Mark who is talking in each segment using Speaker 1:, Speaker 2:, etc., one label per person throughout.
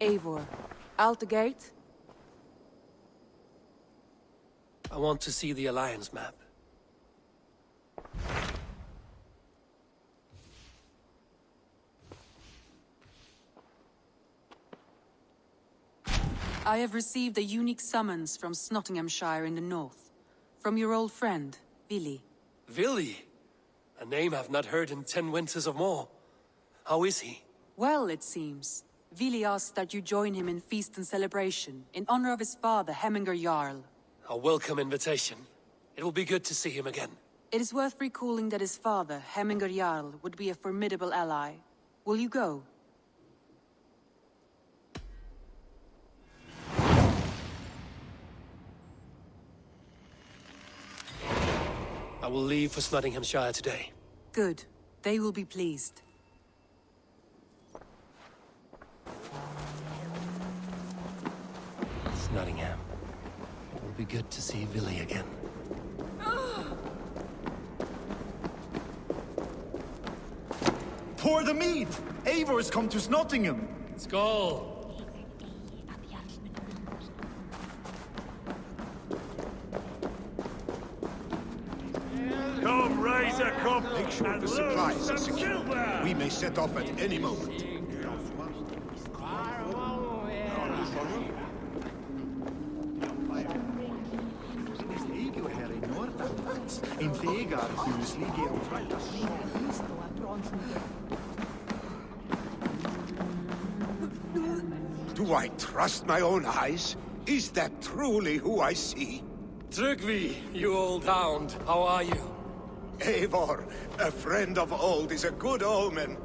Speaker 1: Eivor. Out the gate?
Speaker 2: I want to see the Alliance map.
Speaker 1: I have received a unique summons from Snotinghamscire in the north. From your old friend, Vili.
Speaker 2: Vili? A name I've not heard in 10 winters or more. How is he?
Speaker 1: Well, it seems. Vili asked that you join him in feast and celebration, in honor of his father, Jarl.
Speaker 2: A welcome invitation. It will be good to see him again.
Speaker 1: It is worth recalling that his father, Jarl, would be a formidable ally. Will you go?
Speaker 2: I will leave for Snotinghamscire today.
Speaker 1: Good. They will be pleased.
Speaker 2: Snottingham. It will be good to see Vili again.
Speaker 3: Pour the mead! Eivor's come to Snottingham!
Speaker 2: Skål!
Speaker 4: Come, raise a cup.
Speaker 5: Make sure the supplies are secure. We may set off at any moment. Do I trust my own eyes? Is that truly who I see?
Speaker 2: Tryggvi, you old hound, how are you?
Speaker 5: Eivor, a friend of old is a good omen.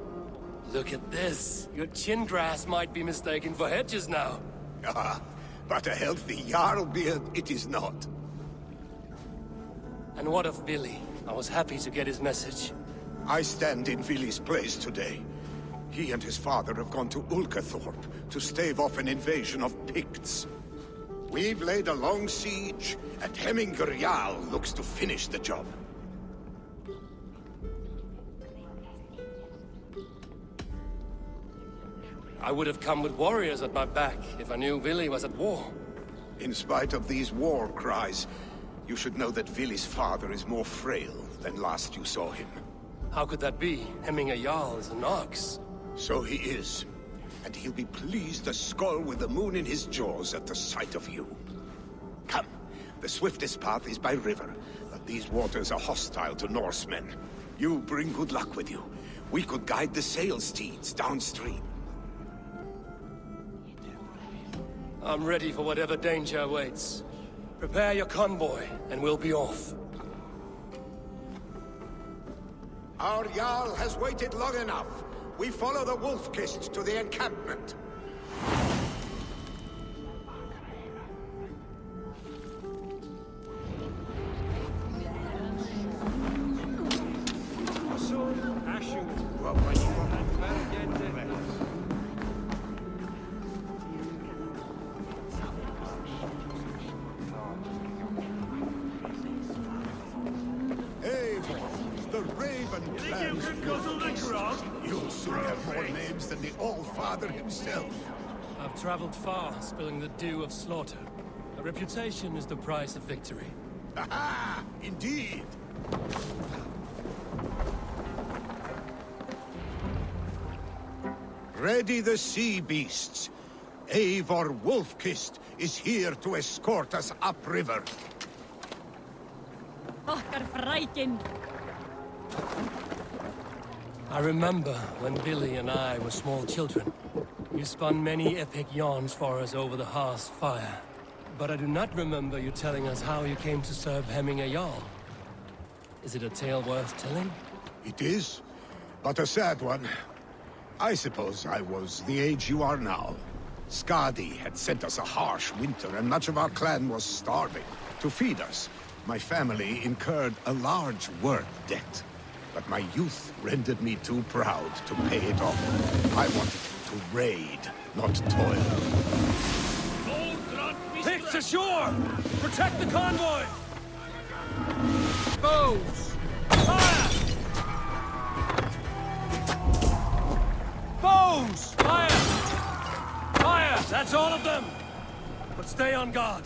Speaker 2: Look at this. Your chin grass might be mistaken for hedges now.
Speaker 5: Ah, but a healthy Jarl beard it is not.
Speaker 2: And what of Vili? I was happy to get his message.
Speaker 5: I stand in Vili's place today. He and his father have gone to Ulkathorpe to stave off an invasion of Picts. We've laid a long siege, and Jarl looks to finish the job.
Speaker 2: I would have come with warriors at my back if I knew Vili was at war.
Speaker 5: In spite of these war cries, you should know that Vili's father is more frail than last you saw him.
Speaker 2: How could that be? Jarl is an ox.
Speaker 5: So he is. And he'll be pleased to skull with the moon in his jaws at the sight of you. Come, the swiftest path is by river, but these waters are hostile to Norsemen. You bring good luck with you. We could guide the sail steeds downstream.
Speaker 2: I'm ready for whatever danger awaits. Prepare your convoy, and we'll be off.
Speaker 5: Our Jarl has waited long enough. We follow the Wolf-Kissed to the encampment. The Raven Clan. You'll soon have more names than the All-Father himself.
Speaker 2: I've traveled far, spilling the dew of slaughter. A reputation is the price of victory.
Speaker 5: Aha! Indeed! Ready the sea beasts. Eivor Wolf-Kissed is here to escort us upriver.
Speaker 2: I remember when Vili and I were small children. You spun many epic yarns for us over the hearth's fire. But I do not remember you telling us how you came to serve Jarl. Is it a tale worth telling?
Speaker 5: It is, but a sad one. I suppose I was the age you are now. Skadi had sent us a harsh winter, and much of our clan was starving. To feed us, my family incurred a large work debt. But my youth rendered me too proud to pay it off. I wanted to raid, not toil.
Speaker 2: Picts ashore! Protect the convoy! Bows! Fire! Bows! Fire! Fire! That's all of them! But stay on guard.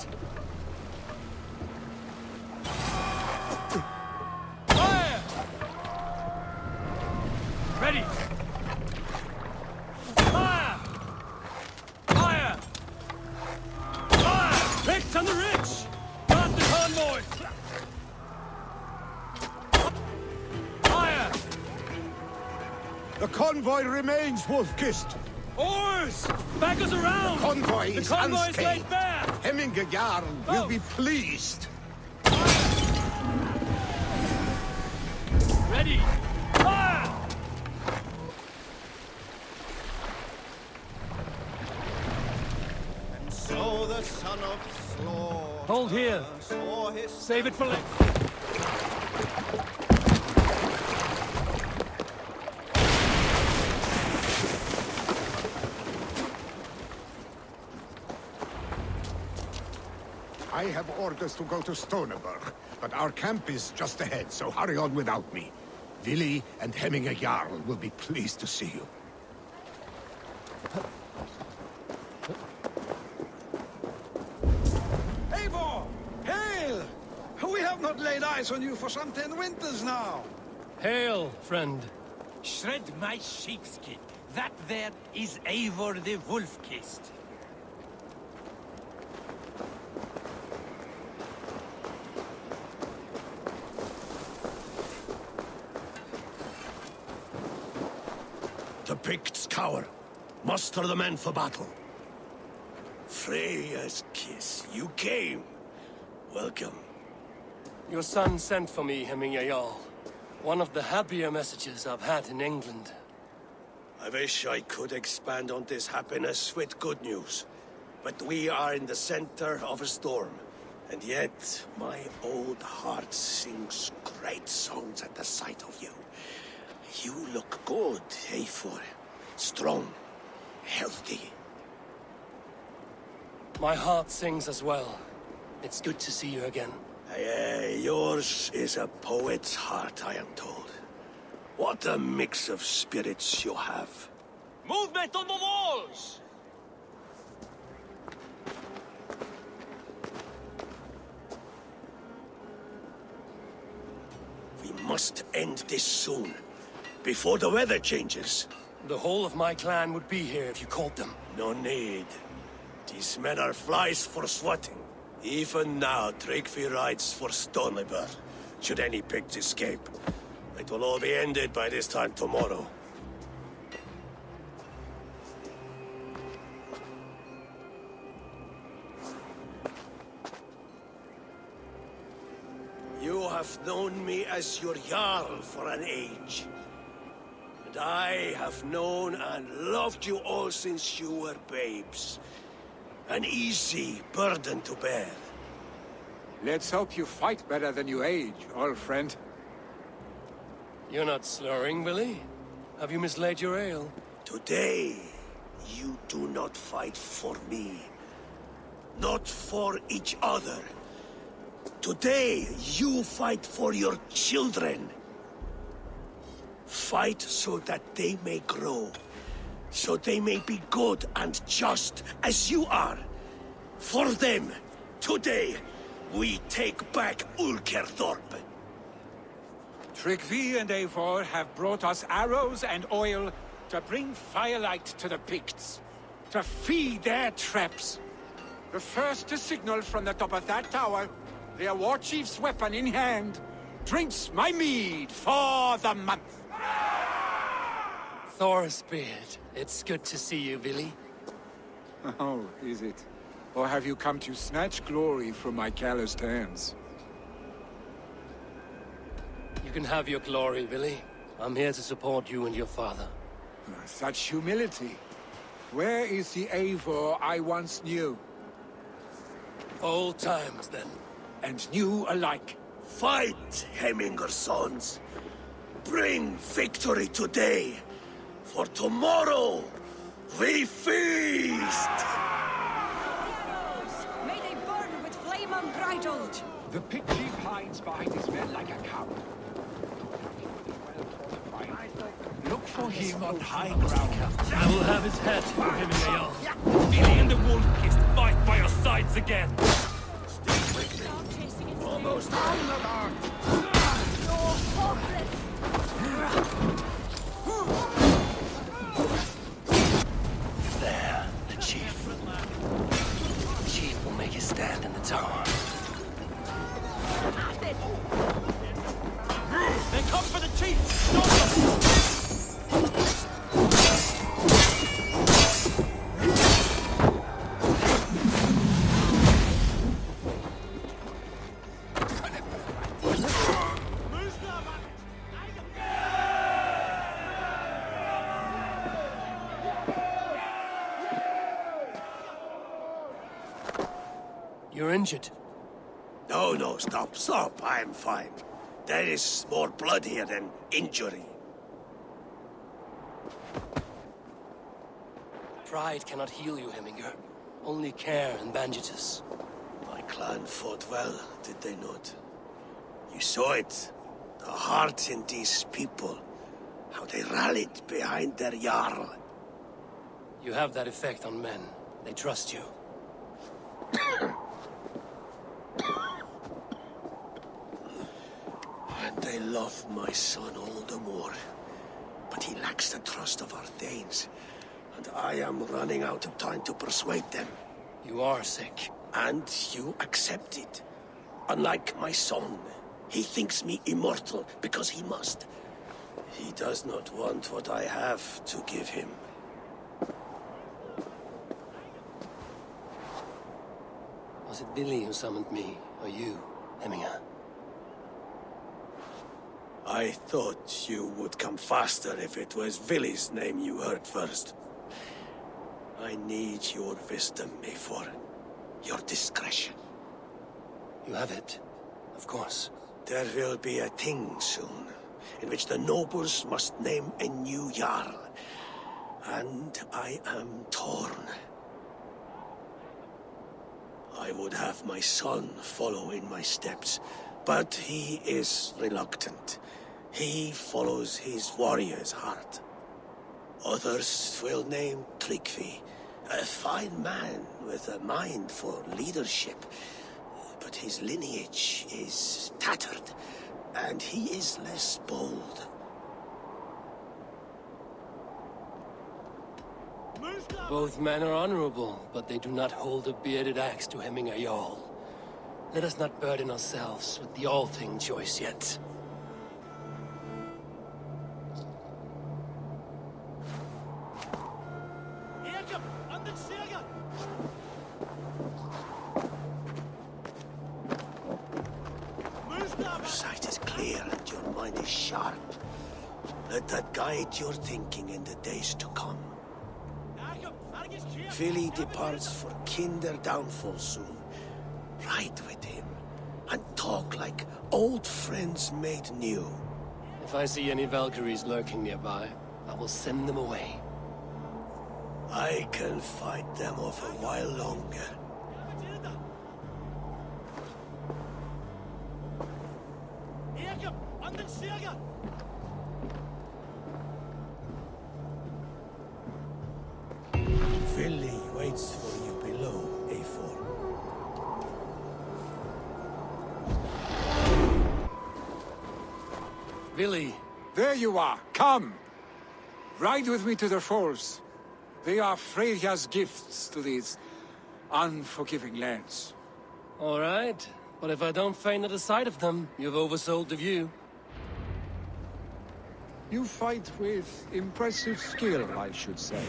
Speaker 2: Fire! Ready! Fire! Fire! Fire! Picked on the ridge! Guard the convoy! Fire!
Speaker 5: The convoy remains, Wolf-kissed.
Speaker 2: Oars! Back us around!
Speaker 5: The convoy
Speaker 2: is
Speaker 5: unscathed.
Speaker 2: laid bare!
Speaker 5: Hemminger Jarl will be pleased.
Speaker 2: Ready! Fire!
Speaker 4: And so the son of Slaughter
Speaker 2: Hold here.
Speaker 4: saw his
Speaker 2: Save it for later.
Speaker 5: I have orders to go to Stoneberg, but our camp is just ahead, so hurry on without me. Vili and Hemminger Jarl will be pleased to see you.
Speaker 6: Eivor! Hail! We have not laid eyes on you for some 10 winters now.
Speaker 2: Hail, friend.
Speaker 7: Shred my sheepskin. That there is Eivor the Wolf-kissed.
Speaker 8: The Picts cower. Muster the men for battle. Freya's kiss. You came. Welcome.
Speaker 2: Your son sent for me, Hemminger Jarl. One of the happier messages I've had in England.
Speaker 8: I wish I could expand on this happiness with good news. But we are in the center of a storm. And yet, my old heart sings great songs at the sight of you. You look good, Eivor. Strong, healthy.
Speaker 2: My heart sings as well. It's good to see you again.
Speaker 8: Yours is a poet's heart, I am told. What a mix of spirits you have.
Speaker 7: Movement on the walls!
Speaker 8: We must end this soon, before the weather changes.
Speaker 2: The whole of my clan would be here if you called them.
Speaker 8: No need. These men are flies for swatting. Even now, Tryggvi rides for Stoneberg, should any Picts escape. It will all be ended by this time tomorrow. You have known me as your Jarl for an age. And I have known and loved you all since you were babes. An easy burden to bear.
Speaker 6: Let's hope you fight better than you age, old friend.
Speaker 2: You're not slurring, Vili? Have you mislaid your ale?
Speaker 8: Today, you do not fight for me. Not for each other. Today, you fight for your children. Fight so that they may grow. So they may be good and just as you are. For them, today, we take back Ulkerthorpe.
Speaker 6: Tryggvi and Eivor have brought us arrows and oil to bring firelight to the Picts, to feed their traps. The first to signal from the top of that tower, their war chief's weapon in hand, drinks my mead for the month.
Speaker 2: Thor's beard. It's good to see you, Vili.
Speaker 6: Oh, is it? Or have you come to snatch glory from my calloused hands?
Speaker 2: You can have your glory, Vili. I'm here to support you and your father.
Speaker 6: Such humility. Where is the Eivor I once knew?
Speaker 2: Old times, then.
Speaker 6: And new alike.
Speaker 8: Fight, Hemminger sons. Bring victory today. For tomorrow, we feast!
Speaker 9: May they burn with flame unbridled!
Speaker 10: The Pict chief hides behind his men like a coward. Look
Speaker 7: for him on high ground.
Speaker 2: I will have his head for him in Jarl. Vili and the Wolf-Kissed fight by your sides again.
Speaker 9: Almost on the mark. You're hopeless.
Speaker 2: There, the chief. The chief will make his stand in the tower.
Speaker 7: They come for the chief! Stop them!
Speaker 2: You're injured.
Speaker 8: No, stop. I'm fine. There is more blood here than injury.
Speaker 2: Pride cannot heal you, Hemminger. Only care and bandages.
Speaker 8: My clan fought well, did they not? You saw it. The heart in these people. How they rallied behind their Jarl.
Speaker 2: You have that effect on men. They trust you.
Speaker 8: And they love my son all the more. But he lacks the trust of our Danes. And I am running out of time to persuade them.
Speaker 2: You are sick.
Speaker 8: And you accept it. Unlike my son, he thinks me immortal because he must. He does not want what I have to give him.
Speaker 2: Was it Vili who summoned me, or you, Hemminger?
Speaker 8: I thought you would come faster if it was Vili's name you heard first. I need your wisdom, Eivor. Your discretion.
Speaker 2: You have it, of course.
Speaker 8: There will be a thing soon, in which the nobles must name a new Jarl. And I am torn. I would have my son follow in my steps, but he is reluctant. He follows his warrior's heart. Others will name Tryggvi, a fine man with a mind for leadership. But his lineage is tattered, and he is less bold.
Speaker 2: Both men are honorable, but they do not hold a bearded axe to Hemminger Jarl. Let us not burden ourselves with the all-thing choice yet.
Speaker 8: Your sight is clear and your mind is sharp. Let that guide your thinking in the days to come. Vili departs for Kinder downfall soon. Ride with him, and talk like old friends made new.
Speaker 2: If I see any Valkyries lurking nearby, I will send them away.
Speaker 8: I can fight them off a while longer. Vili waits for you below, Eivor.
Speaker 2: Vili!
Speaker 6: There you are. Come. Ride with me to the falls. They are Freya's gifts to these unforgiving lands.
Speaker 2: All right, but if I don't faint at the sight of them, you've oversold the view.
Speaker 6: You fight with impressive skill, I should say.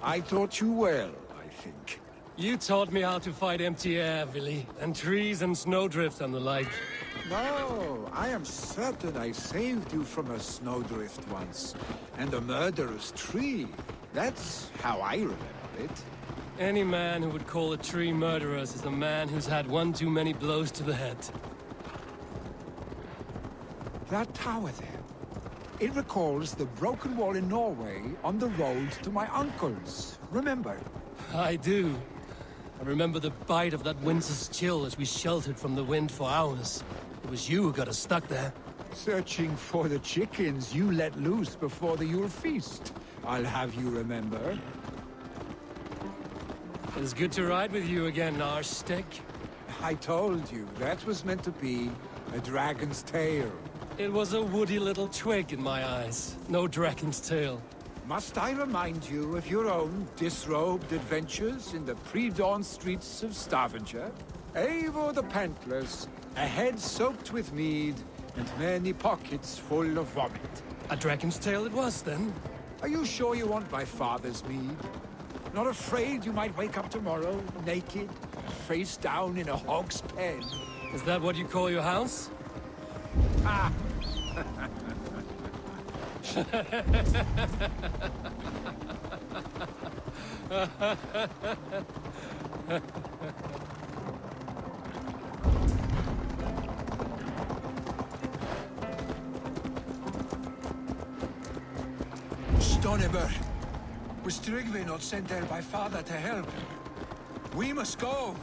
Speaker 6: I taught you well, I think.
Speaker 2: You taught me how to fight empty air, Vili, and trees and snowdrift and the like.
Speaker 6: No, I am certain I saved you from a snowdrift once, and a murderous tree. That's how I remember it.
Speaker 2: Any man who would call a tree murderous is a man who's had one too many blows to the head.
Speaker 6: That tower there. It recalls the broken wall in Norway on the road to my uncle's. Remember?
Speaker 2: I do. I remember the bite of that winter's chill as we sheltered from the wind for hours. It was you who got us stuck there.
Speaker 6: Searching for the chickens you let loose before the Yule feast. I'll have you remember.
Speaker 2: It's good to ride with you again, Arstick.
Speaker 6: I told you, that was meant to be a dragon's tail.
Speaker 2: It was a woody little twig in my eyes. No dragon's tail.
Speaker 6: Must I remind you of your own disrobed adventures in the pre-dawn streets of Stavanger? Eivor the Pantless, a head soaked with mead, and many pockets full of vomit.
Speaker 2: A dragon's tail it was, then?
Speaker 6: Are you sure you want my father's mead? Not afraid you might wake up tomorrow, naked, face down in a hog's pen?
Speaker 2: Is that what you call your house?
Speaker 6: Ah!
Speaker 10: Stonebur, was Tryggvi not sent there by father to help? We must go!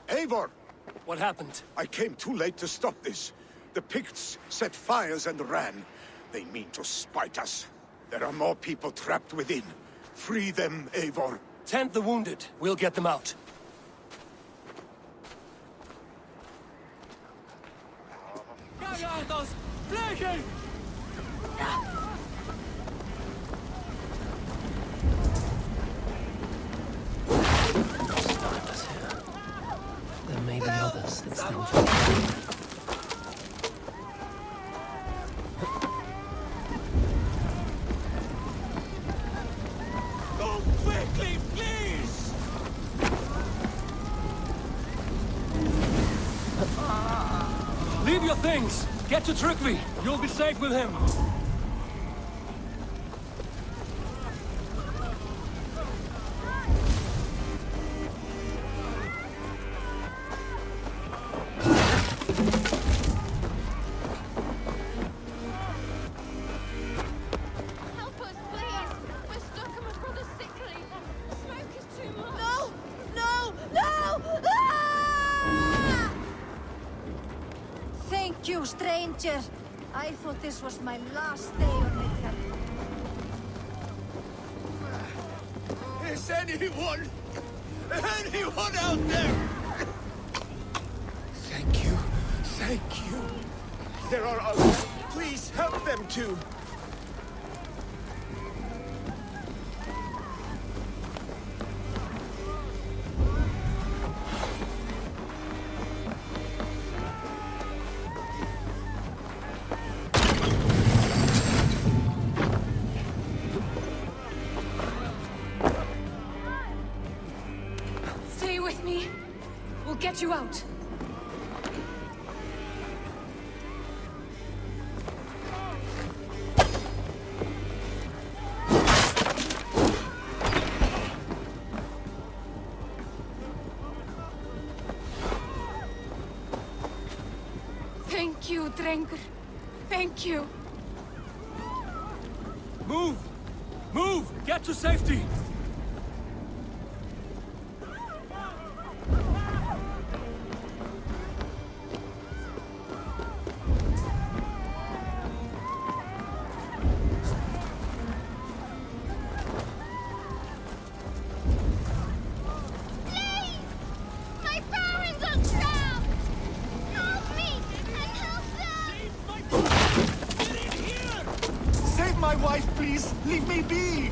Speaker 5: Eivor!
Speaker 2: What happened?
Speaker 5: I came too late to stop this. The Picts set fires and ran. They mean to spite us. There are more people trapped within. Free them, Eivor.
Speaker 2: Tend the wounded. We'll get them out. There may be others that still
Speaker 7: Go quickly, please!
Speaker 2: Leave your things! Get to Tryggvi! You'll be safe with him!
Speaker 11: Help us, please! We're stuck and my brother's sickly. The smoke is too much. No! No! No! Ah!
Speaker 12: Thank you, stranger. I thought this was my last day on Midgard.
Speaker 8: Is anyone out there?
Speaker 3: Thank you. Thank you. There are others. Please help them too.
Speaker 1: Stay with me. We'll get you out. Thank you, Drengur. Thank you.
Speaker 2: Move! Move! Get to safety!
Speaker 11: My parents are trapped! Help me and help them!
Speaker 3: Save my wife, please. Leave me be.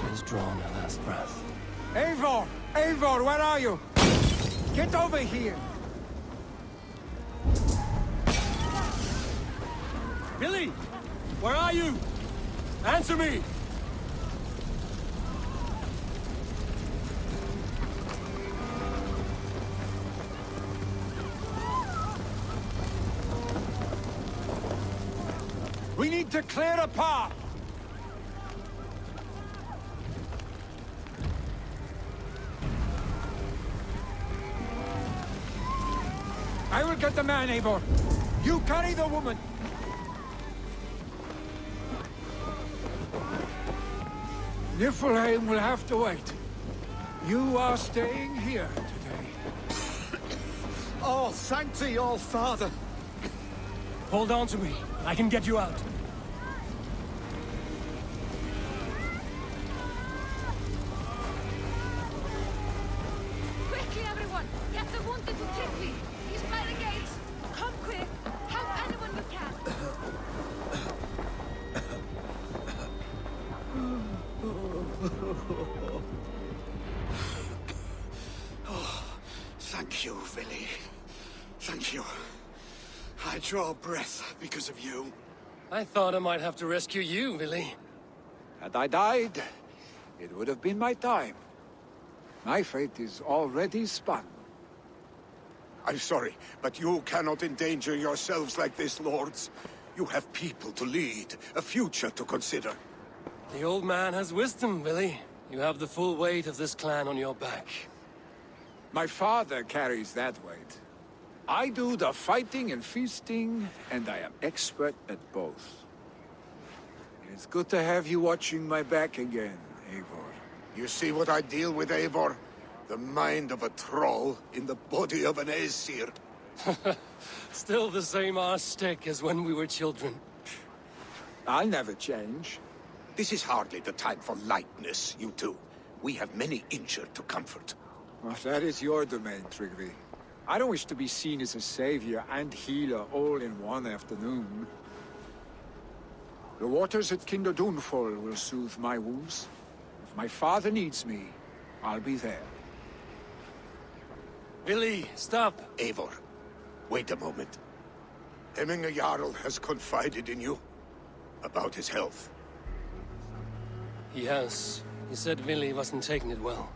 Speaker 2: She's drawn her last breath.
Speaker 6: Eivor! Eivor, where are you? Get over here!
Speaker 2: Vili! Where are you? Answer me!
Speaker 6: We need to clear a path! I will get the man, Eivor. You carry the woman. Niflheim will have to wait. You are staying here today.
Speaker 3: Oh, thanks to your father.
Speaker 2: Hold on to me. I can get you out.
Speaker 11: Quickly, everyone! Get the wounded to Tippy! He's by the gates! Come quick! Help anyone you can!
Speaker 3: Oh, thank you, Vili. Thank you. I draw breath because of you.
Speaker 2: I thought I might have to rescue you, Vili.
Speaker 6: Had I died, it would have been my time. My fate is already spun.
Speaker 5: I'm sorry, but you cannot endanger yourselves like this, lords. You have people to lead, a future to consider.
Speaker 2: The old man has wisdom, Vili. You have the full weight of this clan on your back.
Speaker 6: My father carries that weight. I do the fighting and feasting, and I am expert at both. It's good to have you watching my back again, Eivor.
Speaker 5: You see what I deal with, Eivor? The mind of a troll in the body of an Aesir.
Speaker 2: Still the same arse stick as when we were children.
Speaker 6: I'll never change.
Speaker 5: This is hardly the time for lightness, you two. We have many injured to comfort.
Speaker 6: Well, that is your domain, Tryggvi. I don't wish to be seen as a savior and healer all in one afternoon. The waters at Kinder Dunfall will soothe my wounds. If my father needs me, I'll be there.
Speaker 2: Vili, stop!
Speaker 5: Eivor, wait a moment. Hemminger Jarl has confided in you about his health.
Speaker 2: He has. He said Vili wasn't taking it well.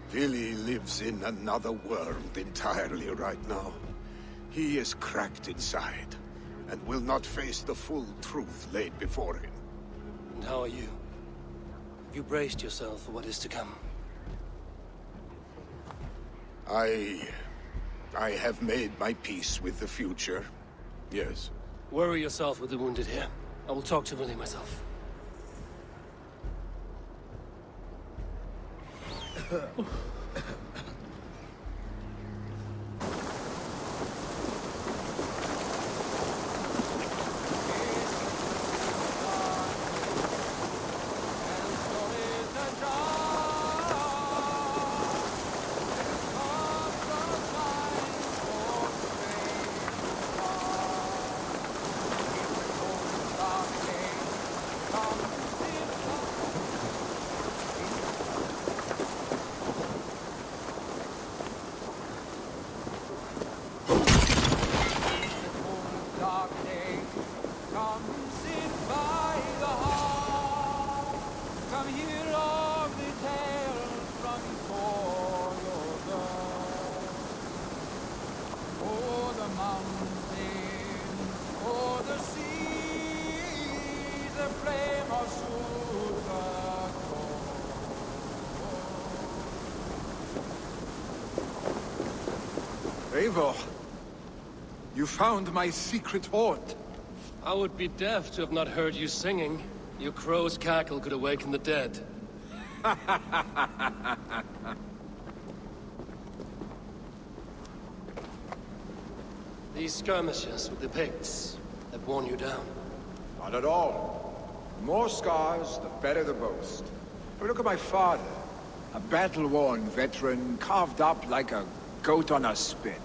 Speaker 5: Vili lives in another world entirely right now. He is cracked inside, and will not face the full truth laid before him.
Speaker 2: And how are you? Have you braced yourself for what is to come?
Speaker 5: I have made my peace with the future, yes.
Speaker 2: Worry yourself with the wounded here. I will talk to Vili myself.
Speaker 6: Eivor, you found my secret haunt.
Speaker 2: I would be deaf to have not heard you singing. Your crow's cackle could awaken the dead. These skirmishes with the Picts that worn you down?
Speaker 6: Not at all. The more scars, the better the boast. But look at my father. A battle-worn veteran, carved up like a goat on a spit.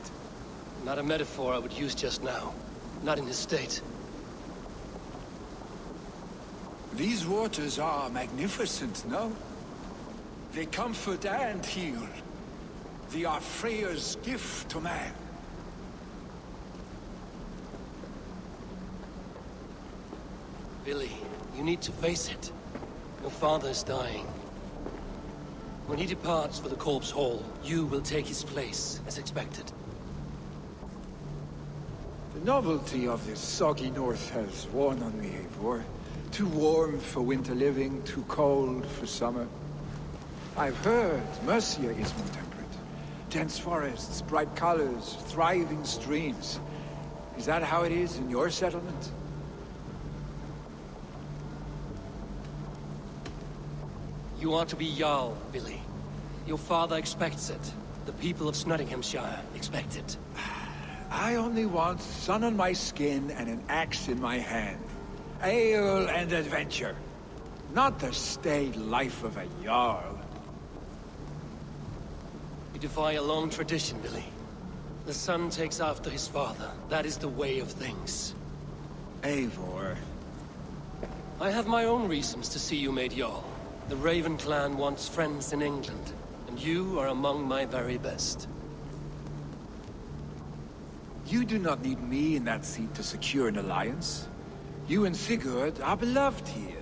Speaker 2: Not a metaphor I would use just now. Not in his state.
Speaker 10: These waters are magnificent, no? They comfort and heal. They are Freya's gift to man.
Speaker 2: Vili, you need to face it. Your father is dying. When he departs for the Corpse Hall, you will take his place, as expected.
Speaker 6: The novelty of this soggy north has worn on me, Eivor. Too warm for winter living, too cold for summer. I've heard Mercia is more temperate.
Speaker 10: Dense forests, bright colors, thriving streams. Is that how it is in your settlement?
Speaker 2: You are to be Jarl, Vili. Your father expects it. The people of Snotinghamscire expect it.
Speaker 10: I only want sun on my skin and an axe in my hand. Ale and adventure. Not the staid life of a Jarl.
Speaker 2: You defy a long tradition, Vili. The son takes after his father. That is the way of things.
Speaker 10: Eivor.
Speaker 2: I have my own reasons to see you made Jarl. The Raven clan wants friends in England, and you are among my very best.
Speaker 10: You do not need me in that seat to secure an alliance. You and Sigurd are beloved here.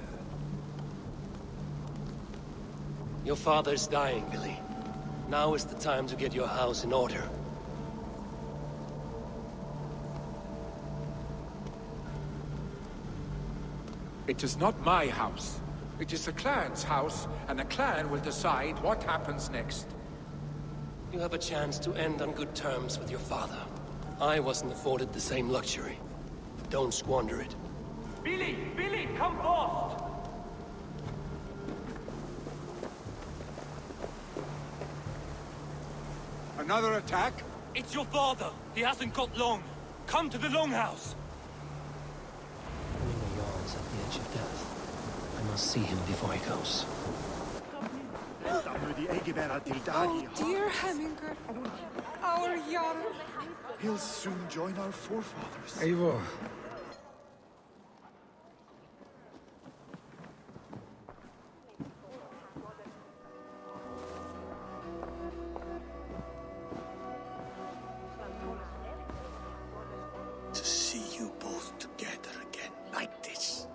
Speaker 2: Your father is dying, Vili. Now is the time to get your house in order.
Speaker 10: It is not my house. It is the clan's house, and the clan will decide what happens next.
Speaker 2: You have a chance to end on good terms with your father. I wasn't afforded the same luxury. Don't squander it.
Speaker 7: Vili! Vili, come forth!
Speaker 3: Another attack?
Speaker 7: It's your father! He hasn't got long! Come to the Longhouse!
Speaker 2: Hemminger Jarl's at the edge of death. I must see him before he goes.
Speaker 9: Oh, dear Hemminger. Our Jarl.
Speaker 3: He'll soon join our forefathers.
Speaker 10: Eivor.
Speaker 8: To see you both together again like this.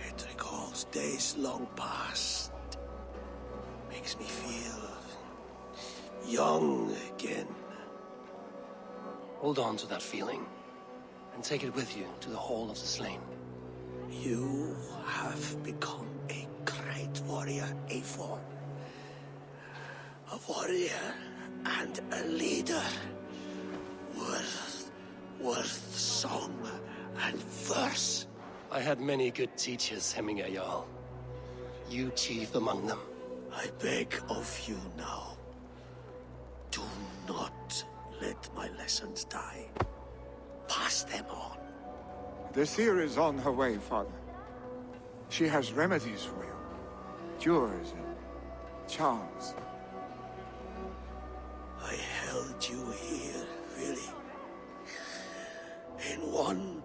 Speaker 8: It recalls days long past. Makes me feel young again.
Speaker 2: Hold on to that feeling, and take it with you to the Hall of the Slain.
Speaker 8: You have become a great warrior, Eivor. A warrior and a leader. Worth song and verse.
Speaker 2: I had many good teachers, Hemminger Jarl. You chief among them.
Speaker 8: I beg of you now. Do not let my lessons die. Pass them on.
Speaker 4: The seer is on her way, Father. She has remedies for you. Cures and charms.
Speaker 8: I held you here, Vili. In one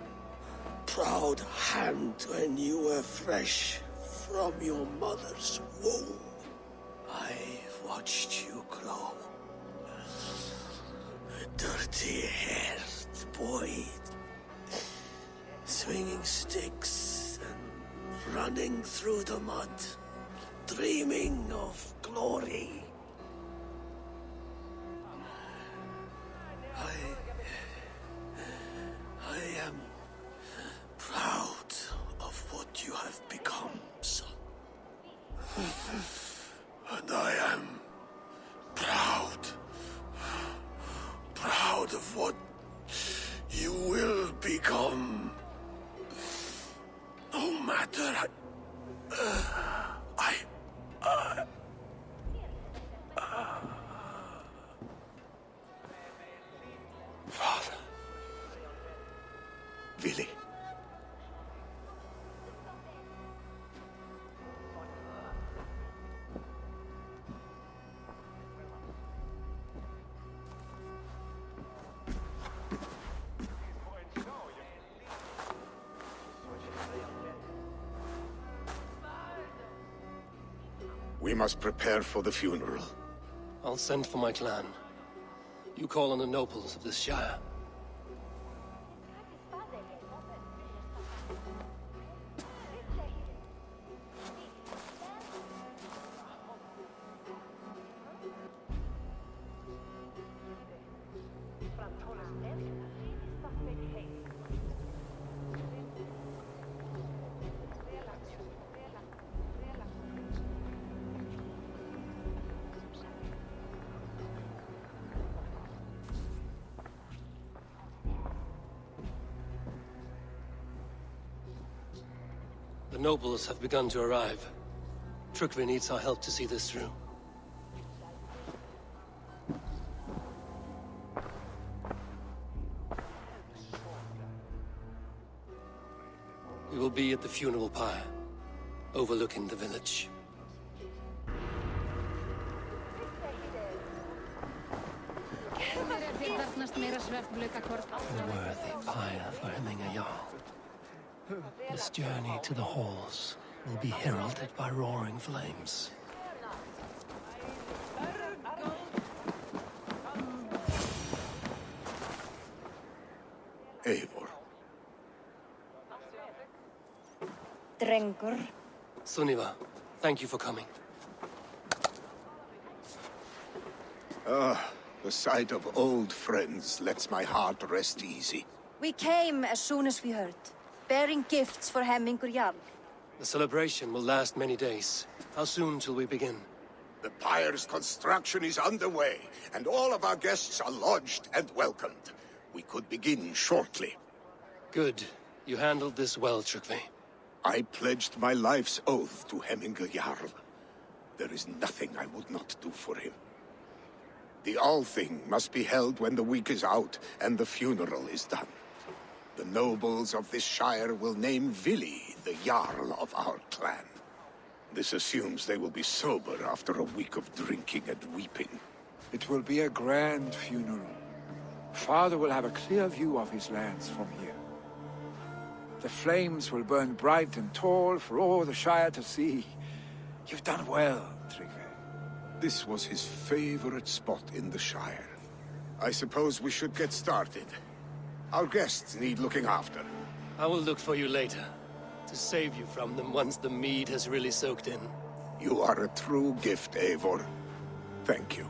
Speaker 8: proud hand when you were fresh from your mother's womb. I've watched you grow. A dirty-haired boy, swinging sticks and running through the mud, dreaming of glory. I am proud of what you have become, son. And I am proud of what you will become. No matter Father. Vili.
Speaker 5: We must prepare for the funeral.
Speaker 2: I'll send for my clan. You call on the nobles of this shire. nobles have begun to arrive. Trygve needs our help to see this through. We will be at the funeral pyre, overlooking the village. A worthy pyre for hemming a Jarl. This journey to the halls will be heralded by roaring flames.
Speaker 5: Eivor.
Speaker 12: Drengur.
Speaker 2: Sunniva, thank you for coming.
Speaker 5: The sight of old friends lets my heart rest easy.
Speaker 12: We came as soon as we heard, bearing gifts for Hemmingur Jarl.
Speaker 2: The celebration will last many days. How soon shall we begin?
Speaker 5: The pyre's construction is underway, and all of our guests are lodged and welcomed. We could begin shortly.
Speaker 2: Good. You handled this well, Trygve.
Speaker 5: I pledged my life's oath to Hemmingur Jarl. There is nothing I would not do for him. The Althing must be held when the week is out and the funeral is done. The nobles of this shire will name Vili the Jarl of our clan. This assumes they will be sober after a week of drinking and weeping.
Speaker 10: It will be a grand funeral. Father will have a clear view of his lands from here. The flames will burn bright and tall for all the Shire to see. You've done well, Trygve.
Speaker 5: This was his favorite spot in the Shire. I suppose we should get started. Our guests need looking after.
Speaker 2: I will look for you later, to save you from them once the mead has really soaked in.
Speaker 5: You are a true gift, Eivor. Thank you.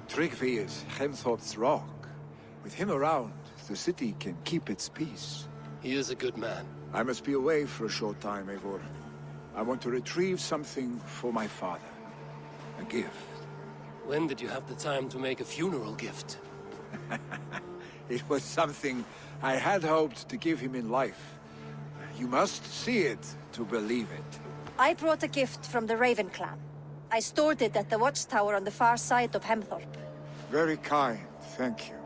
Speaker 10: Trygve is Hemthorpe's rock. With him around, the city can keep its peace.
Speaker 2: He is a good man.
Speaker 10: I must be away for a short time, Eivor. I want to retrieve something for my father. A gift.
Speaker 2: When did you have the time to make a funeral gift?
Speaker 10: It was something I had hoped to give him in life. You must see it to believe it.
Speaker 12: I brought a gift from the Raven clan. I stored it at the watchtower on the far side of Hemthorpe.
Speaker 10: Very kind, thank you.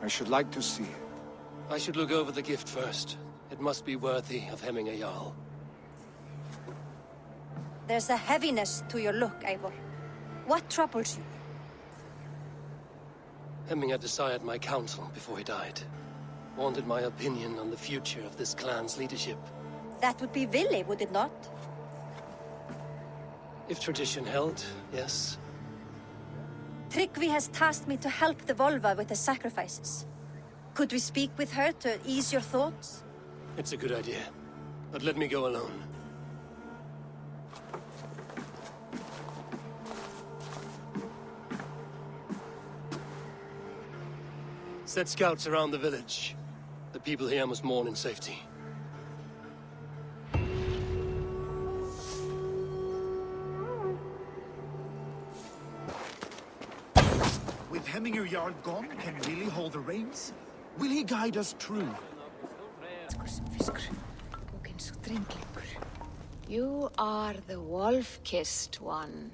Speaker 10: I should like to see it.
Speaker 2: I should look over the gift first. It must be worthy of hemming a Jarl.
Speaker 12: There's a heaviness to your look, Eivor. What troubles you?
Speaker 2: Hemming had desired my counsel before he died. Wanted my opinion on the future of this clan's leadership.
Speaker 12: That would be Vili, would it not?
Speaker 2: If tradition held, yes.
Speaker 12: Trygve has tasked me to help the Volva with the sacrifices. Could we speak with her to ease your thoughts?
Speaker 2: It's a good idea. But let me go alone. Set scouts around the village. The people here must mourn in safety.
Speaker 9: With Hemmingur Jarl gone, can Vili hold the reins? Will he guide us true?
Speaker 11: You are the wolf-kissed one.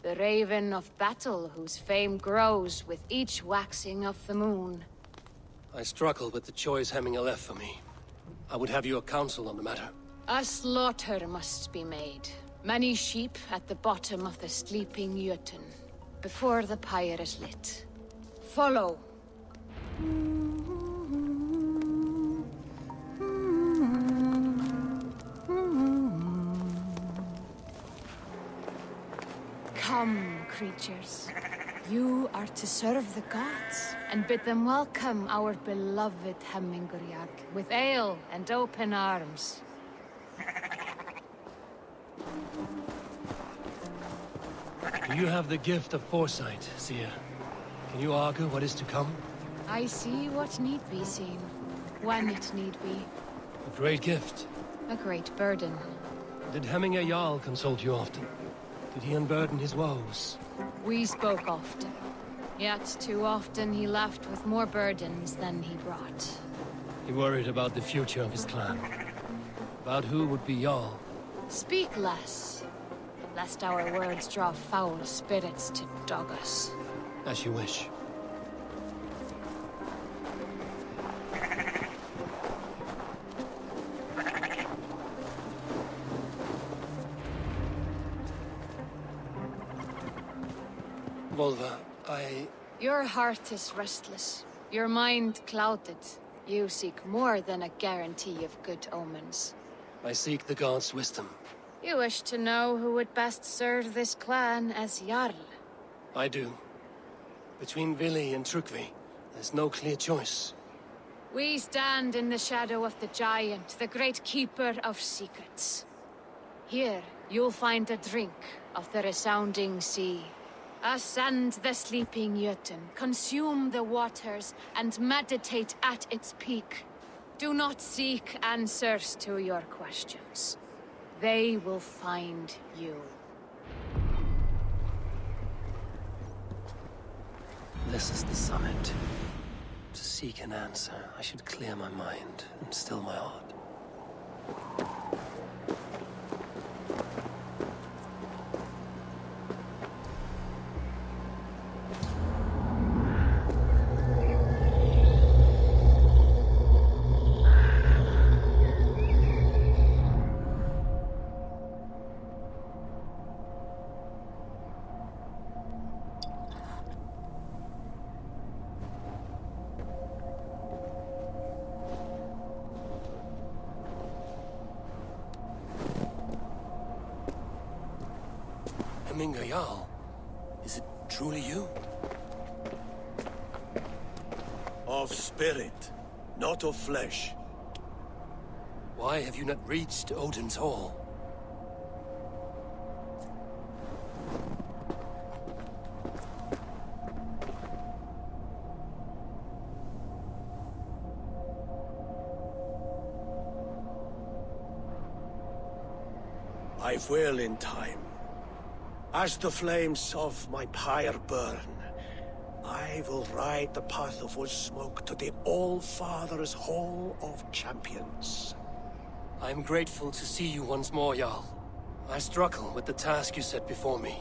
Speaker 11: The raven of battle whose fame grows with each waxing of the moon.
Speaker 2: I struggle with the choice Hemminger left for me. I would have your counsel on the matter.
Speaker 11: A slaughter must be made. Many sheep at the bottom of the sleeping Jötun, before the pyre is lit. Follow. Come, creatures. You are to serve the gods, and bid them welcome our beloved Hemmingur Jarl with ale and open arms.
Speaker 2: You have the gift of foresight, Seer. Can you argue what is to come?
Speaker 11: I see what need be seen, when it need be.
Speaker 2: A great gift.
Speaker 11: A great burden.
Speaker 2: Did Hemminger Jarl consult you often? Did he unburden his woes?
Speaker 11: We spoke often, yet too often he left with more burdens than he brought.
Speaker 2: He worried about the future of his clan. About who would be Jarl?
Speaker 11: Speak less, lest our words draw foul spirits to dog us.
Speaker 2: As you wish. Volva,
Speaker 11: Your heart is restless. Your mind clouded. You seek more than a guarantee of good omens.
Speaker 2: I seek the gods' wisdom.
Speaker 11: You wish to know who would best serve this clan as Jarl.
Speaker 2: I do. Between Vili and Trukvi, there's no clear choice.
Speaker 11: We stand in the shadow of the giant, the great keeper of secrets. Here, you'll find a drink of the resounding sea. Ascend the sleeping Jötun, consume the waters, and meditate at its peak. Do not seek answers to your questions. They will find you.
Speaker 2: This is the summit. To seek an answer, I should clear my mind and still my heart. Jarl, is it truly you?
Speaker 8: Of spirit, not of flesh.
Speaker 2: Why have you not reached Odin's Hall?
Speaker 8: I will in time. As the flames of my pyre burn, I will ride the path of wood smoke to the All-Father's Hall of Champions.
Speaker 2: I am grateful to see you once more, Jarl. I struggle with the task you set before me.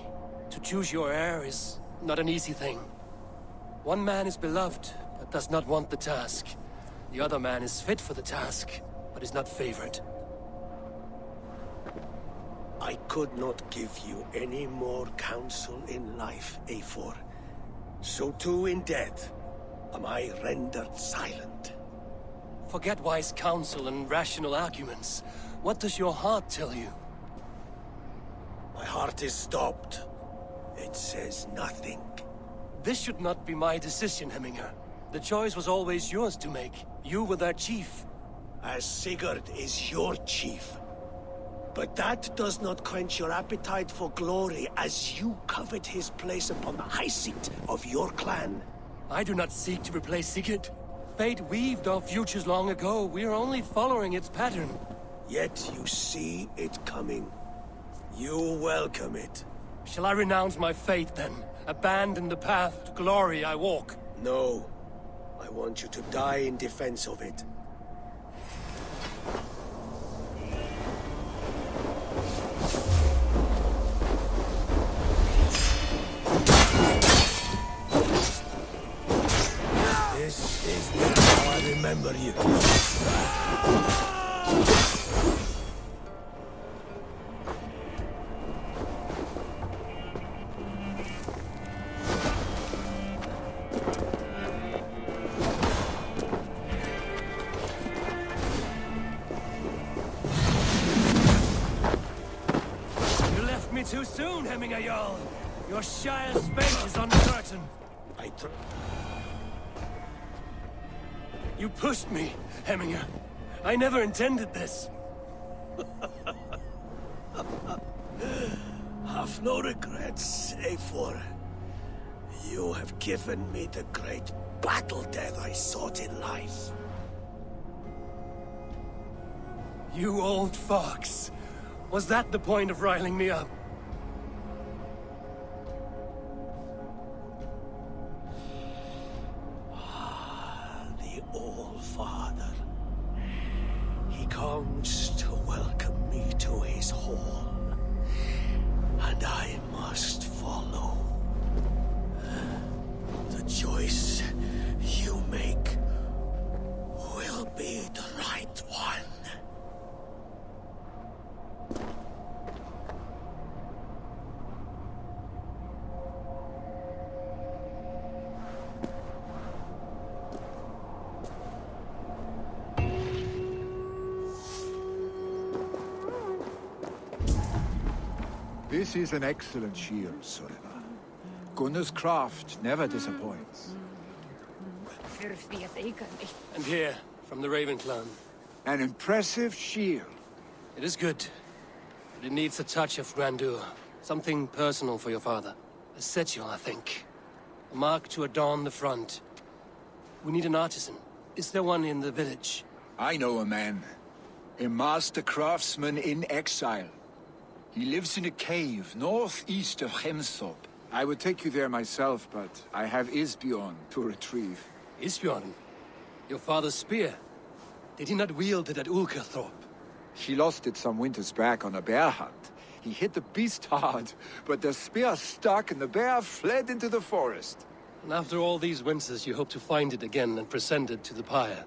Speaker 2: To choose your heir is not an easy thing. One man is beloved, but does not want the task. The other man is fit for the task, but is not favored.
Speaker 8: I could not give you any more counsel in life, Eivor. So too in death am I rendered silent.
Speaker 2: Forget wise counsel and rational arguments. What does your heart tell you?
Speaker 8: My heart is stopped. It says nothing.
Speaker 2: This should not be my decision, Hemminger. The choice was always yours to make. You were their chief.
Speaker 8: As Sigurd is your chief. But that does not quench your appetite for glory as you covet his place upon the high seat of your clan.
Speaker 2: I do not seek to replace Sigurd. Fate weaved our futures long ago. We are only following its pattern.
Speaker 8: Yet you see it coming. You welcome it.
Speaker 2: Shall I renounce my faith then? Abandon the path to glory I walk?
Speaker 8: No. I want you to die in defense of it. This is not how I remember you.
Speaker 2: You left me too soon, Hemminger Jarl. Your Shire's fate is uncertain. You pushed me, Hemminger. I never intended this.
Speaker 8: Have no regrets, Eivor. You have given me the great battle death I sought in life.
Speaker 2: You old fox. Was that the point of riling me up?
Speaker 8: The All-Father. He comes to to welcome me to his hall, and I must follow. The choice you make will be the right one.
Speaker 10: This is an excellent shield, Sullivan. Gunnar's craft never disappoints.
Speaker 2: And here, from the Raven clan.
Speaker 10: An impressive shield.
Speaker 2: It is good, but it needs a touch of grandeur. Something personal for your father. A sigil, I think. A mark to adorn the front. We need an artisan. Is there one in the village?
Speaker 10: I know a man. A master craftsman in exile. He lives in a cave northeast of Hemsop. I would take you there myself, but I have Isbjorn to retrieve.
Speaker 2: Isbjorn? Your father's spear? Did he not wield it at Ulkerthorpe?
Speaker 10: He lost it some winters back on a bear hunt. He hit the beast hard, but the spear stuck and the bear fled into the forest.
Speaker 2: And after all these winters, you hope to find it again and present it to the pyre.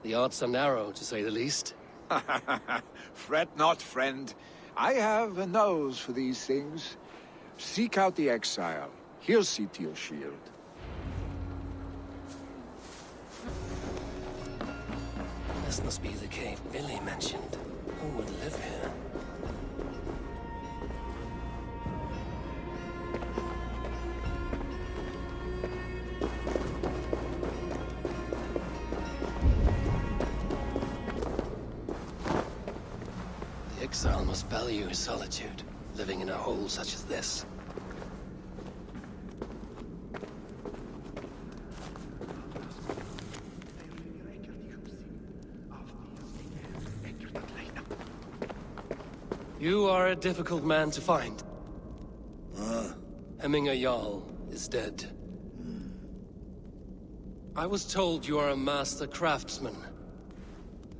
Speaker 2: The odds are narrow, to say the least.
Speaker 10: Fret not, friend. I have a nose for these things. Seek out the exile. He'll see to your shield.
Speaker 2: This must be the cave Vili mentioned. Who would live here? The exile must value his solitude, living in a hole such as this. You are a difficult man to find. Hemminger Jarl is dead. I was told you are a master craftsman.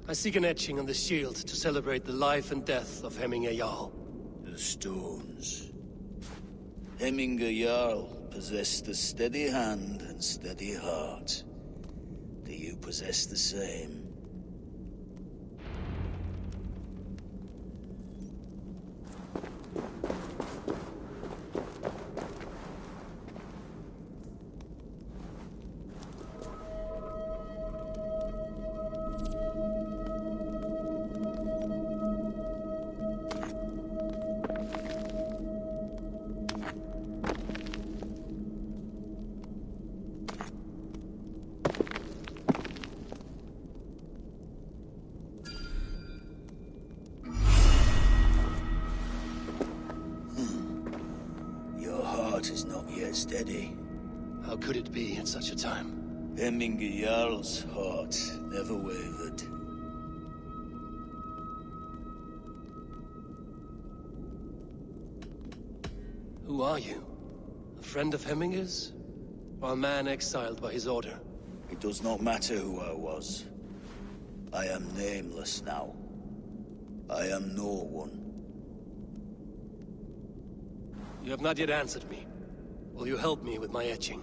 Speaker 2: I seek an etching on the shield to celebrate the life and death of Hemminger Jarl.
Speaker 13: The stones. Hemminger Jarl possessed a steady hand and steady heart. Do you possess the same? Is not yet steady.
Speaker 2: How could it be at such a time?
Speaker 13: Hemminger Jarl's heart never wavered.
Speaker 2: Who are you? A friend of Hemminger's? Or a man exiled by his order?
Speaker 13: It does not matter who I was. I am nameless now. I am no one.
Speaker 2: You have not yet answered me. Will you help me with my etching?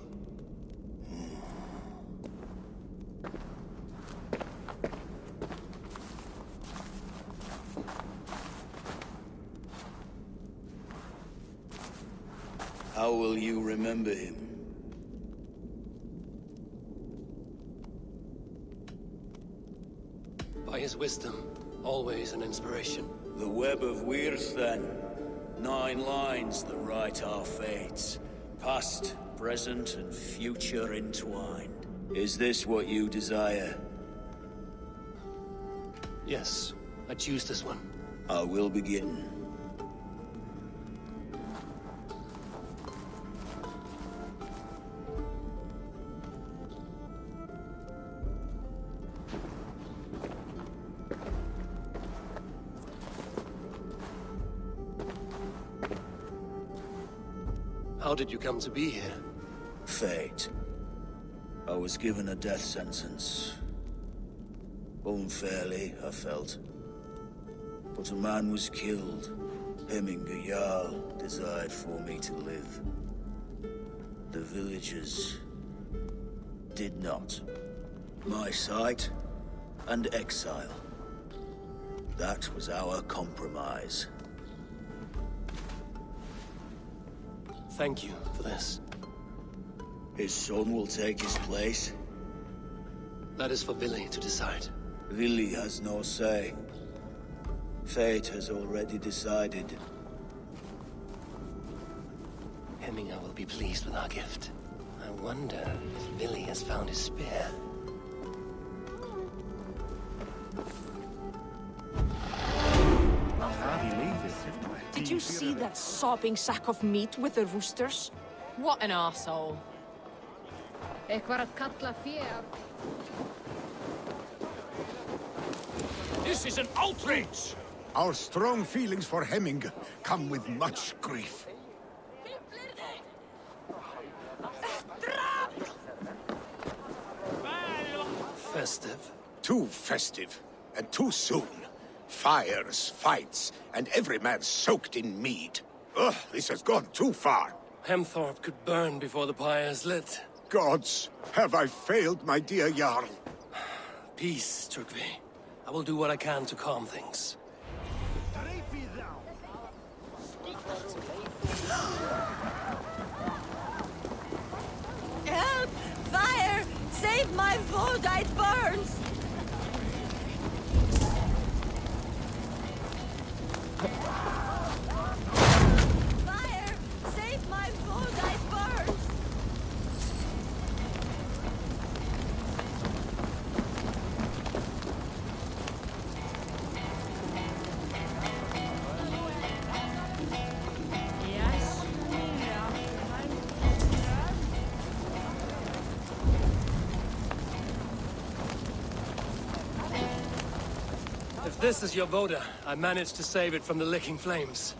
Speaker 13: How will you remember him?
Speaker 2: By his wisdom, always an inspiration.
Speaker 13: The web of Wirth, then. 9 lines that write our fates. Past, present, and future entwined. Is this what you desire?
Speaker 2: Yes, I choose this one.
Speaker 13: I will begin.
Speaker 2: How did you come to be here?
Speaker 13: Fate. I was given a death sentence. Unfairly, I felt. But a man was killed. Hemminger Jarl desired for me to live. The villagers did not. My sight and exile. That was our compromise.
Speaker 2: Thank you for this.
Speaker 13: His son will take his place.
Speaker 2: That is for Vili to decide.
Speaker 13: Vili has no say. Fate has already decided.
Speaker 2: Hemminger will be pleased with our gift. I wonder if Vili has found his spear.
Speaker 14: Did you see that sopping sack of meat with the roosters? What an arsehole.
Speaker 7: This is an outrage!
Speaker 5: Our strong feelings for Hemming come with much grief.
Speaker 2: Festive.
Speaker 5: Too festive, and too soon. Fires, fights, and every man soaked in mead. Ugh, this has gone too far.
Speaker 2: Hemthorpe could burn before the pyre is lit.
Speaker 5: Gods, have I failed my dear Jarl?
Speaker 2: Peace, Tryggvi. I will do what I can to calm things.
Speaker 12: Help! Fire! Save my wood, it burns! Fire! Save my wood, it burns!
Speaker 2: If this is your Voda, I managed to save it from the licking flames.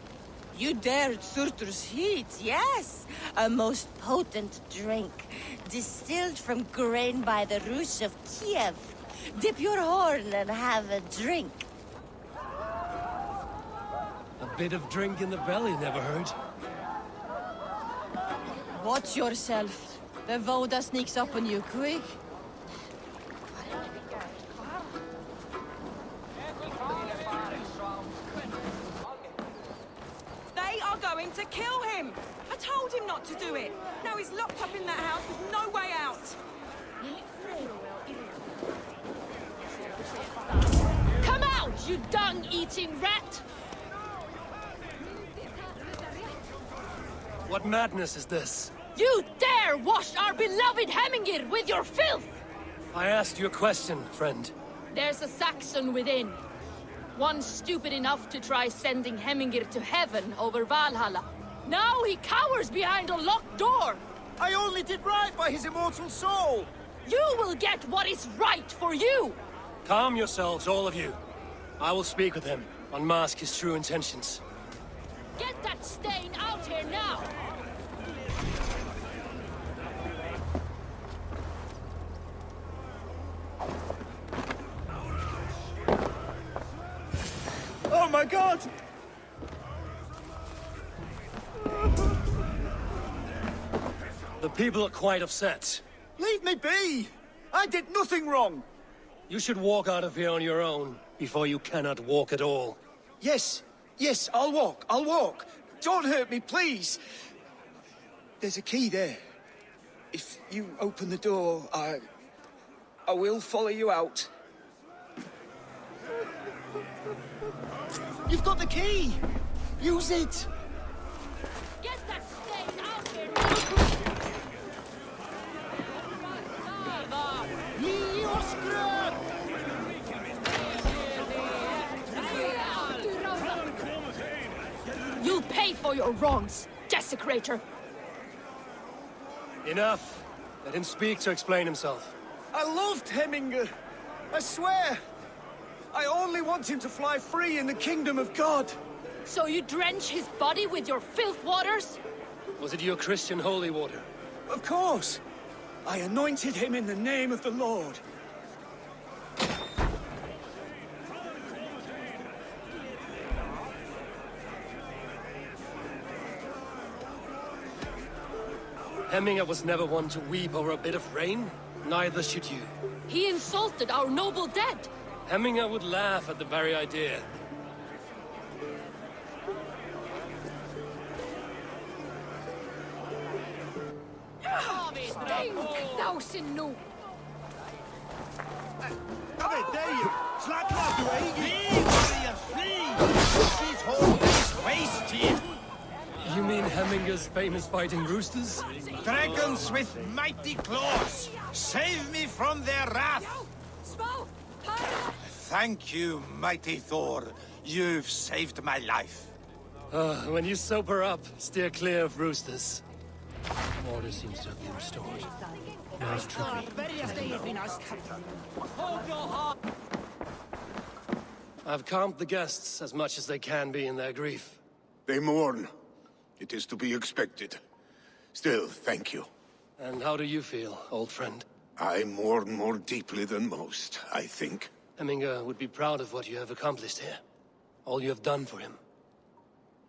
Speaker 12: You dared Surtur's heat, yes! A most potent drink, distilled from grain by the Rus of Kiev. Dip your horn and have a drink.
Speaker 2: A bit of drink in the belly never hurt.
Speaker 12: Watch yourself. The Voda sneaks up on you quick.
Speaker 14: They are going to kill him! I told him not to do it! Now he's locked up in that house with no way out!
Speaker 11: Come out, you dung-eating rat!
Speaker 2: What madness is this?
Speaker 11: You dare wash our beloved Hemmingir with your filth!
Speaker 2: I asked you a question, friend.
Speaker 11: There's a Saxon within. One stupid enough to try sending Hemmingir to heaven over Valhalla. Now he cowers behind a locked door!
Speaker 7: I only did right by his immortal soul!
Speaker 11: You will get what is right for you!
Speaker 2: Calm yourselves, all of you. I will speak with him, unmask his true intentions.
Speaker 11: Get that stain out here now!
Speaker 7: Oh my god!
Speaker 2: The people are quite upset.
Speaker 7: Leave me be! I did nothing wrong!
Speaker 2: You should walk out of here on your own, before you cannot walk at all.
Speaker 7: Yes, I'll walk. Don't hurt me, please! There's a key there. If you open the door, I will follow you out. You've got the key! Use it!
Speaker 11: Get that stain out here now! You'll pay for your wrongs, desecrator!
Speaker 2: Enough. Let him speak to explain himself.
Speaker 7: I loved Hemminger. I swear. I only want him to fly free in the kingdom of God.
Speaker 11: So you drench his body with your filth waters?
Speaker 2: Was it your Christian holy water?
Speaker 7: Of course. I anointed him in the name of the Lord.
Speaker 2: Hemminger was never one to weep over a bit of rain. Neither should you.
Speaker 11: He insulted our noble dead!
Speaker 2: Hemminger would laugh at the very idea.
Speaker 11: Steng! Thou sin nu!
Speaker 2: You mean Hemminger's famous fighting roosters?
Speaker 15: Dragons with mighty claws! Save me from their wrath! Thank you, mighty Thor. You've saved my life.
Speaker 2: When you sober up, steer clear of roosters. Order seems to have been restored. Now it's tricky. I've calmed the guests as much as they can be in their grief.
Speaker 5: They mourn. It is to be expected. Still, thank you.
Speaker 2: And how do you feel, old friend?
Speaker 5: I mourn more deeply than most, I think.
Speaker 2: Hemminger would be proud of what you have accomplished here. All you have done for him.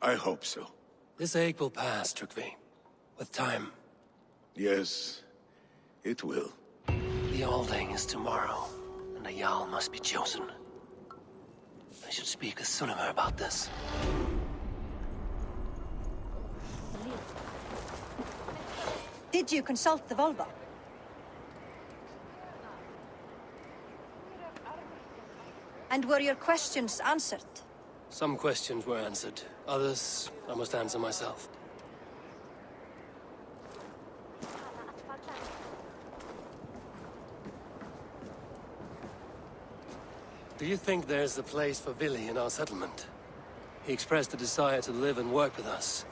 Speaker 5: I hope so.
Speaker 2: This ache will pass, Trygve. With time.
Speaker 5: Yes, it will.
Speaker 2: The Alding is tomorrow, and a Jarl must be chosen. I should speak with Sunnema about this.
Speaker 16: Did you consult the Volva? And were your questions answered?
Speaker 2: Some questions were answered. Others, I must answer myself. Do you think there's a place for Vili in our settlement? He expressed a desire to live and work with us.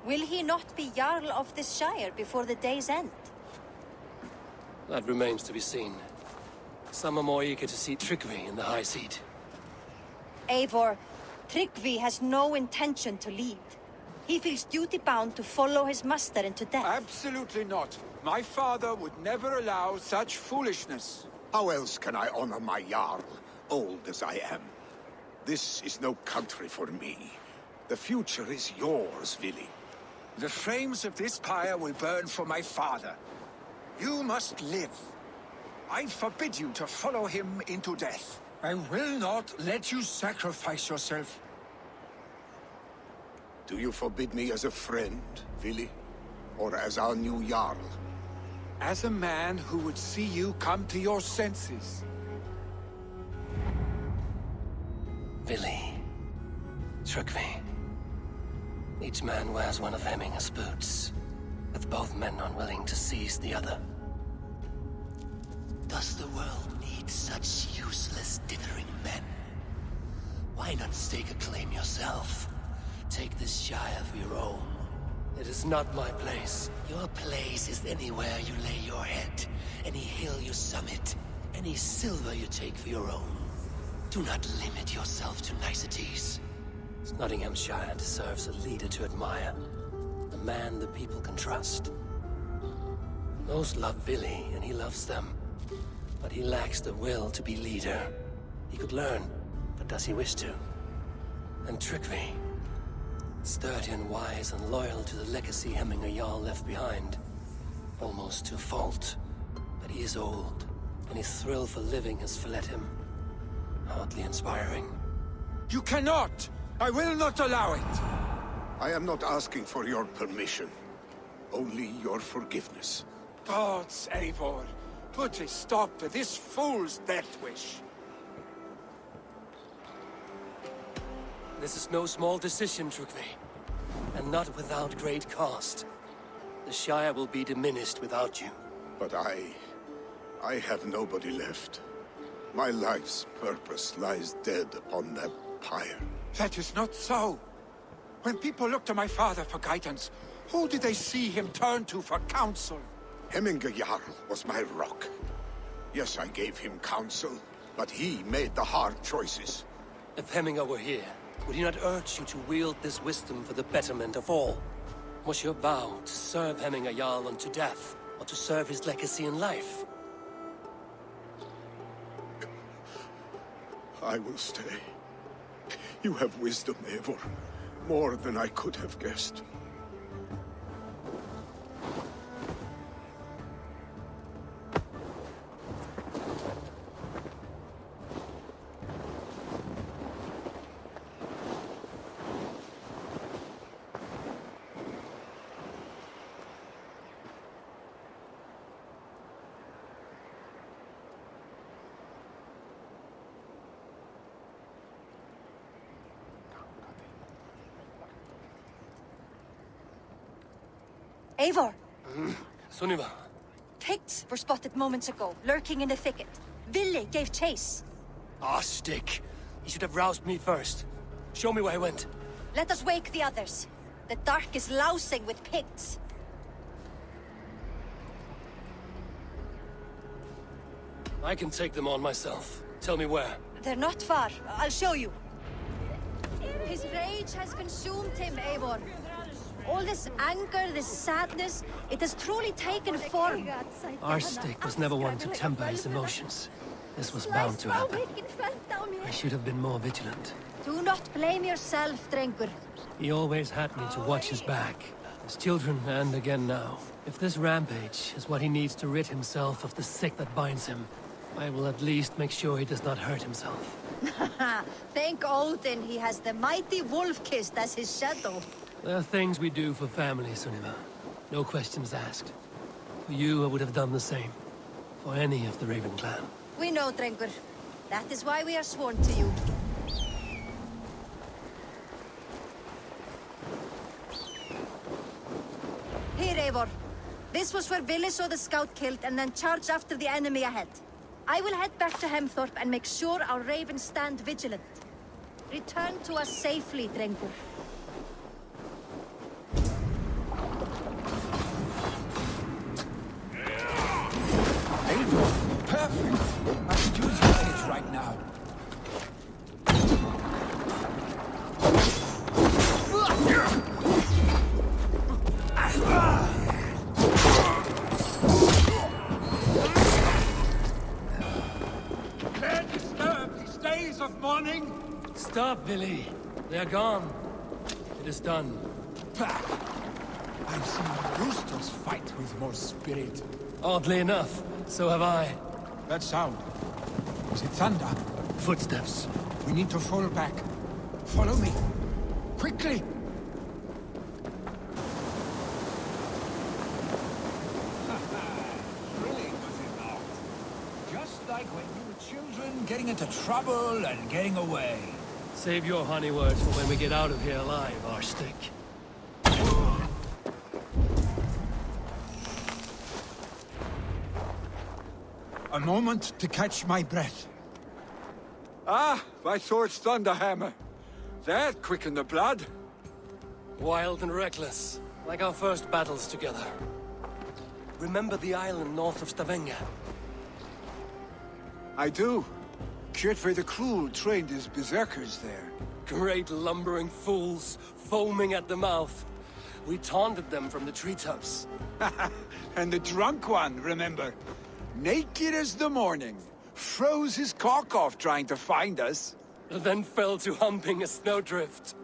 Speaker 16: Will he not be Jarl of this Shire before the day's end?
Speaker 2: That remains to be seen. Some are more eager to see Trygve in the high seat.
Speaker 16: Eivor, Trygve has no intention to lead. He feels duty-bound to follow his master into death.
Speaker 6: Absolutely not. My father would never allow such foolishness.
Speaker 5: How else can I honor my Jarl, old as I am? This is no country for me. The future is yours, Vili.
Speaker 10: The flames of this pyre will burn for my father. You must live. I forbid you to follow him into death. I will not let you sacrifice yourself.
Speaker 5: Do you forbid me as a friend, Vili? Or as our new Jarl?
Speaker 6: As a man who would see you come to your senses.
Speaker 2: Vili. Trygve. Each man wears one of Hemminger's boots, with both men unwilling to seize the other.
Speaker 17: Does the world need such useless, dithering men? Why not stake a claim yourself? Take this Shire for your own.
Speaker 2: It is not my place.
Speaker 17: Your place is anywhere you lay your head, any hill you summit, any silver you take for your own. Do not limit yourself to niceties.
Speaker 2: Snotinghamscire deserves a leader to admire. A man the people can trust. Most love Vili, and he loves them. But he lacks the will to be leader. He could learn, but does he wish to? And Trygve, sturdy and wise and loyal to the legacy Hemminger Jarl left behind. Almost to a fault. But he is old, and his thrill for living has fled him. Hardly inspiring.
Speaker 6: You cannot! I will not allow it!
Speaker 5: I am not asking for your permission. Only your forgiveness.
Speaker 6: Gods, Eivor, put a stop to this fool's death wish.
Speaker 2: This is no small decision, Trygve. And not without great cost. The Shire will be diminished without you.
Speaker 5: But I have nobody left. My life's purpose lies dead upon that pyre.
Speaker 6: That is not so. When people look to my father for guidance, who did they see him turn to for counsel?
Speaker 5: Hemminger Jarl was my rock. Yes, I gave him counsel, but he made the hard choices.
Speaker 2: If Hemminger were here, would he not urge you to wield this wisdom for the betterment of all? Was your vow to serve Hemminger Jarl unto death, or to serve his legacy in life?
Speaker 5: I will stay. You have wisdom, Eivor. More than I could have guessed.
Speaker 16: Eivor!
Speaker 2: Sunniva.
Speaker 16: Picts were spotted moments ago, lurking in the thicket. Vili gave chase.
Speaker 2: Ah, stick. You should have roused me first. Show me where I went.
Speaker 16: Let us wake the others. The dark is lousing with Picts.
Speaker 2: I can take them on myself. Tell me where.
Speaker 16: They're not far. I'll show you. His rage has consumed him, Eivor. All this anger, this sadness, it has truly taken form.
Speaker 2: Our stick was never one to temper his emotions. This was bound to happen. I should have been more vigilant.
Speaker 16: Do not blame yourself, Drengur.
Speaker 2: He always had me to watch his back. His children, and again now. If this rampage is what he needs to rid himself of the sick that binds him, I will at least make sure he does not hurt himself.
Speaker 16: Thank Odin he has the mighty Wolf-Kissed as his shadow.
Speaker 2: There are things we do for family, Sunniva. No questions asked. For you, I would have done the same. For any of the Raven clan.
Speaker 16: We know, Drengur. That is why we are sworn to you. Here, Eivor. This was where Vili saw the scout killed and then charged after the enemy ahead. I will head back to Hemthorpe and make sure our ravens stand vigilant. Return to us safely, Drengur.
Speaker 10: Eivor, perfect! I could use your aid right now.
Speaker 6: Can't disturb these days of mourning.
Speaker 2: Stop, Vili. They are gone. It is done.
Speaker 10: I've seen roosters fight with more spirit.
Speaker 2: Oddly enough, so have I.
Speaker 10: That sound. Is it thunder?
Speaker 2: Footsteps.
Speaker 10: We need to fall back. Follow me. Quickly! Thrilling, was it not? Just like when you were children, getting into trouble and getting away.
Speaker 2: Save your honey words for when we get out of here alive, our stick.
Speaker 10: A moment to catch my breath.
Speaker 4: Ah, my sword's thunderhammer. That quickened the blood.
Speaker 2: Wild and reckless, like our first battles together. Remember the island north of Stavanger?
Speaker 4: I do. Kjotve the Cruel trained his berserkers there.
Speaker 2: Great lumbering fools, foaming at the mouth. We taunted them from the treetops.
Speaker 4: And the drunk one, remember? Naked as the morning. Froze his cock off trying to find us.
Speaker 2: Then fell to humping a snowdrift.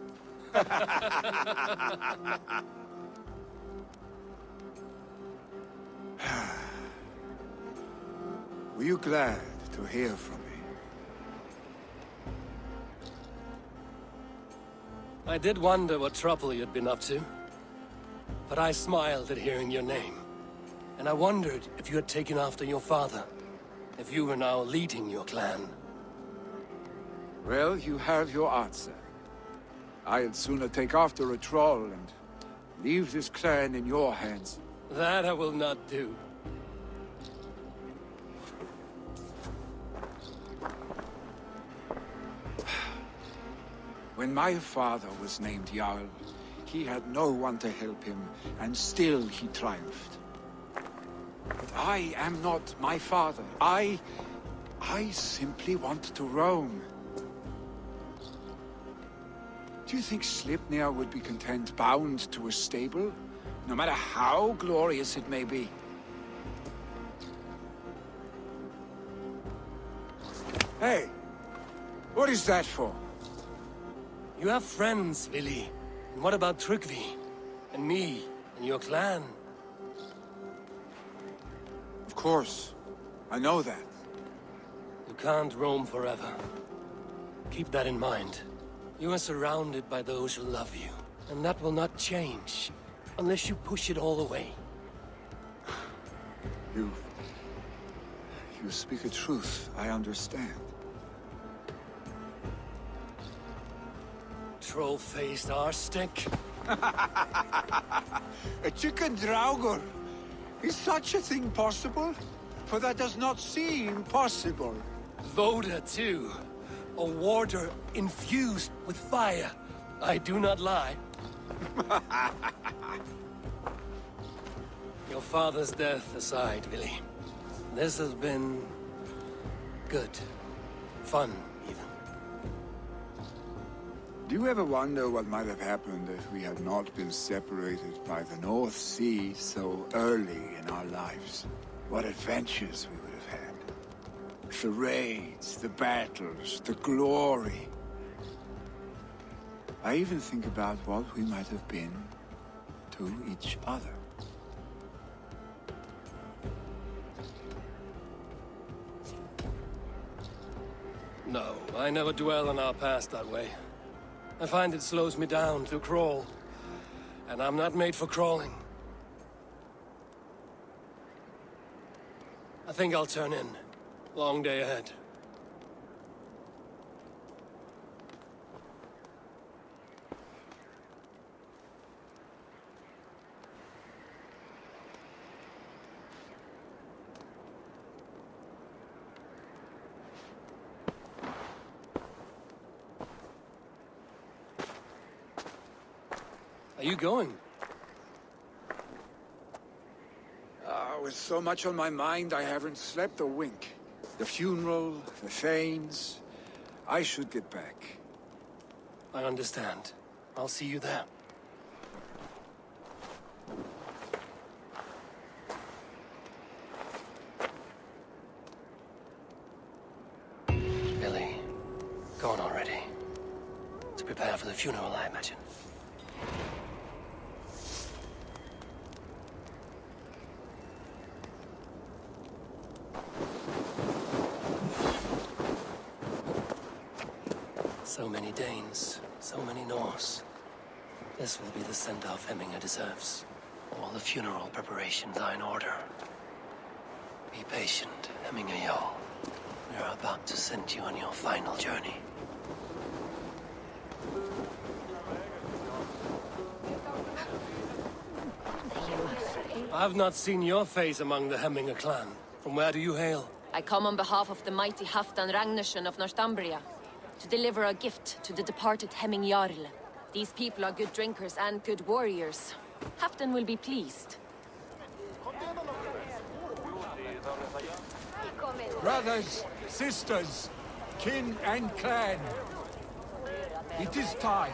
Speaker 4: Were you glad to hear from me?
Speaker 2: I did wonder what trouble you'd been up to. But I smiled at hearing your name. And I wondered if you had taken after your father. If you were now leading your clan.
Speaker 4: Well, you have your answer. I'd sooner take after a troll and leave this clan in your hands.
Speaker 2: That I will not do.
Speaker 4: When my father was named Jarl, he had no one to help him, and still he triumphed. But I am not my father. I simply want to roam. Do you think Sleipnir would be content bound to a stable? No matter how glorious it may be? Hey! What is that for?
Speaker 2: You have friends, Vili. And what about Tryggvi? And me? And your clan?
Speaker 4: Of course. I know that.
Speaker 2: You can't roam forever. Keep that in mind. You are surrounded by those who love you. And that will not change. Unless you push it all away.
Speaker 4: You speak a truth, I understand.
Speaker 2: Troll-faced arse stick.
Speaker 4: A chicken draugur. Is such a thing possible? For that does not seem possible.
Speaker 2: Voda, too. A warder infused with fire. I do not lie. Your father's death aside, Vili. This has been... good. Fun, even.
Speaker 10: Do you ever wonder what might have happened if we had not been separated by the North Sea so early in our lives? What adventures we would have had. The raids, the battles, the glory. I even think about what we might have been to each other.
Speaker 2: No, I never dwell on our past that way. I find it slows me down to crawl. And I'm not made for crawling. I think I'll turn in. Long day ahead. Are you going?
Speaker 10: With so much on my mind, I haven't slept a wink. The funeral, the Thanes... I should get back.
Speaker 2: I understand. I'll see you there. Vili, gone already. To prepare for the funeral, I imagine. So many Danes, so many Norse. This will be the send-off Hemminger deserves. All the funeral preparations are in order. Be patient, Hemminger Jarl. We are about to send you on your final journey. I've not seen your face among the Hemminger clan. From where do you hail?
Speaker 18: I come on behalf of the mighty Halfdan Ragnarsson of Northumbria, to deliver a gift to the departed Hemming Jarl. These people are good drinkers and good warriors. Halfdan will be pleased.
Speaker 4: Brothers, sisters, kin and clan. It is time.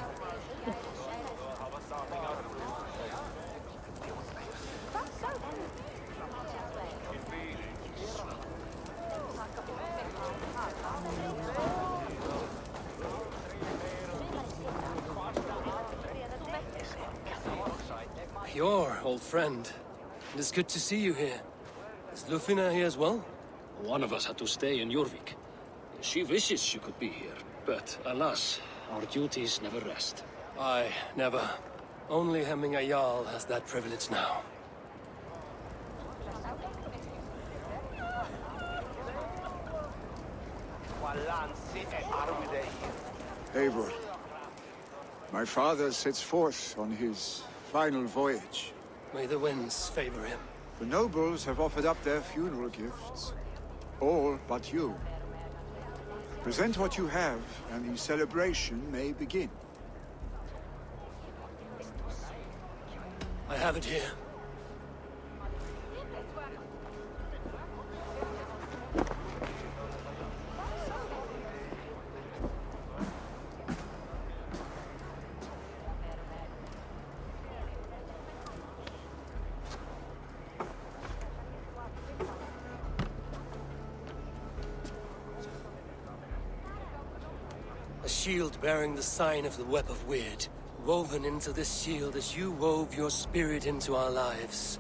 Speaker 2: Eivor, old friend. It is good to see you here. Is Lufina here as well?
Speaker 19: One of us had to stay in Jorvik. She wishes she could be here, but alas, our duties never rest.
Speaker 2: Aye, never. Only Hemminger Jarl has that privilege now.
Speaker 10: Eivor, my father sets forth on his final voyage.
Speaker 2: May the winds favor him.
Speaker 10: The nobles have offered up their funeral gifts. All but you. Present what you have, and the celebration may begin.
Speaker 2: I have it here. A shield bearing the sign of the Web of Weird, woven into this shield as you wove your spirit into our lives.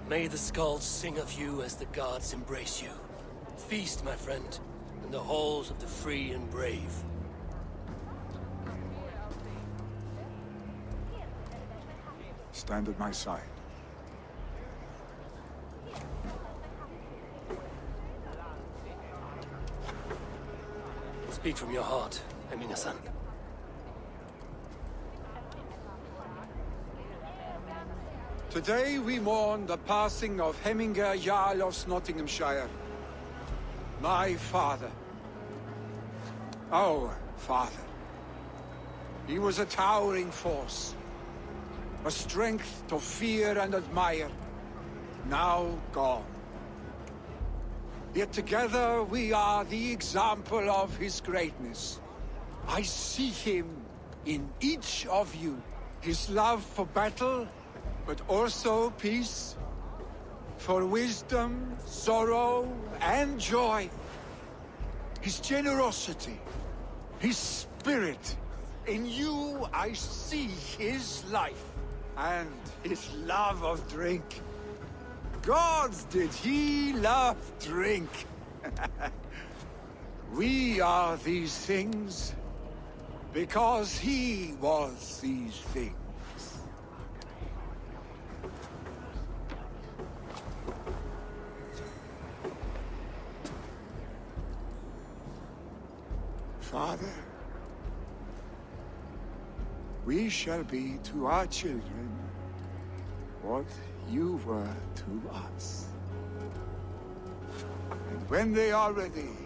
Speaker 2: May the skalds sing of you as the gods embrace you. Feast, my friend, in the halls of the free and brave.
Speaker 10: Stand at my side.
Speaker 2: Speak from your heart, Hemminger-san.
Speaker 4: Today we mourn the passing of Hemminger Jarl of Snotinghamscire. My father. Our father. He was a towering force. A strength to fear and admire. Now gone. Yet together we are the example of his greatness. I see him in each of you. His love for battle, but also peace. For wisdom, sorrow, and joy. His generosity, his spirit. In you I see his life, and his love of drink. Gods, did he love drink! We are these things because he was these things. Father, we shall be to our children what you were to us. And when they are ready,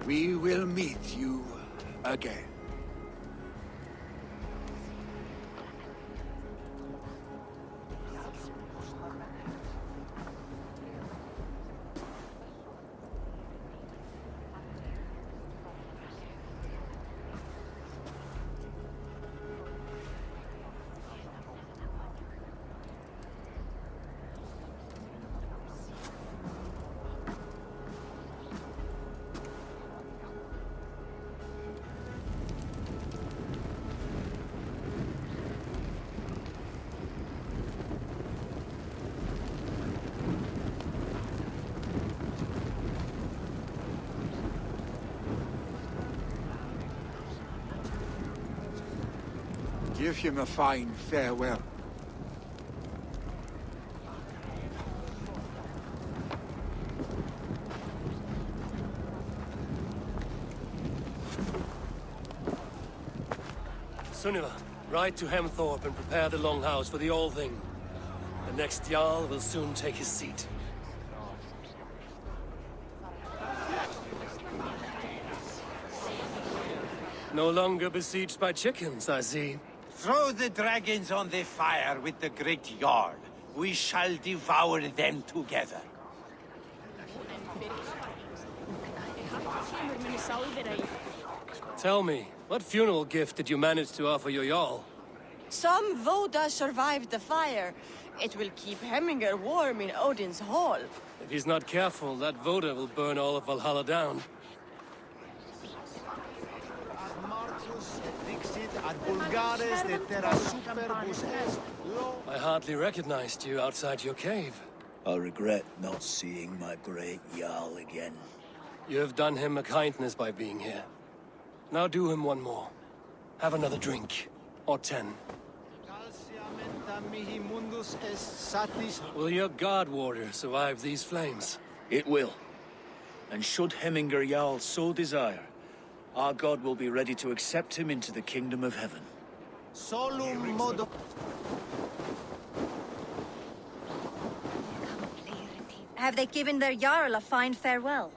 Speaker 4: we will meet you again. Give him a fine farewell.
Speaker 2: Sunniva, ride to Hemthorpe and prepare the Longhouse for the All-Thing. The next Jarl will soon take his seat. No longer besieged by chickens, I see.
Speaker 15: Throw the dragons on the fire with the great Jarl. We shall devour them together.
Speaker 2: Tell me, what funeral gift did you manage to offer your Jarl?
Speaker 12: Some Voda survived the fire. It will keep Hemminger warm in Odin's hall.
Speaker 2: If he's not careful, that Voda will burn all of Valhalla down. I hardly recognized you outside your cave.
Speaker 13: I regret not seeing my great Jarl again.
Speaker 2: You have done him a kindness by being here. Now do him one more. Have another drink. Or 10. Will your guard warrior survive these flames?
Speaker 13: It will. And should Hemminger Jarl so desire, our god will be ready to accept him into the kingdom of heaven.
Speaker 16: Solum modo. Have they given their Jarl a fine farewell?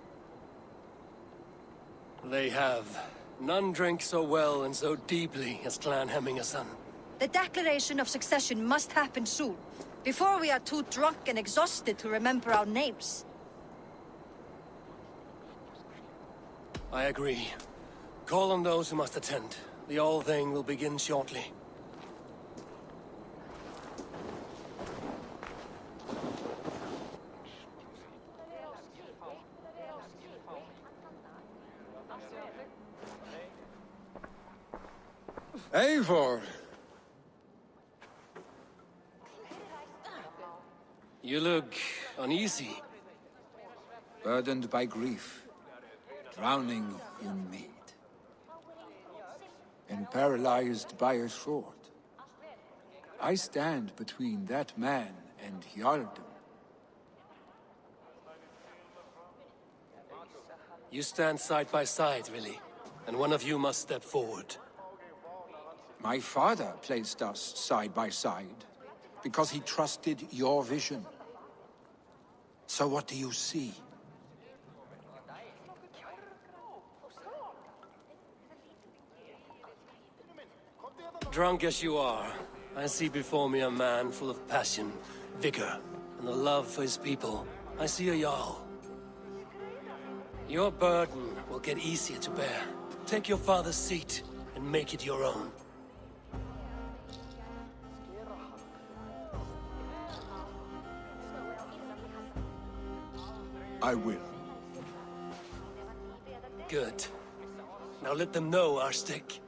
Speaker 2: They have. None drank so well and so deeply as Clan Hemmingerson.
Speaker 16: The declaration of succession must happen soon, before we are too drunk and exhausted to remember our names.
Speaker 2: I agree. Call on those who must attend. The All-Thing will begin shortly.
Speaker 4: Eivor!
Speaker 2: You look uneasy.
Speaker 4: Burdened by grief, drowning in mead, and paralyzed by a sword. I stand between that man and Jarldom.
Speaker 2: You stand side by side, Vili, and one of you must step forward.
Speaker 4: My father placed us side by side. because he trusted your vision. So what do you see?
Speaker 2: Drunk as you are, I see before me a man full of passion, vigor, and a love for his people. I see a Jarl. Your burden will get easier to bear. Take your father's seat and make it your own.
Speaker 4: I will.
Speaker 2: Good. Now let them know our stick.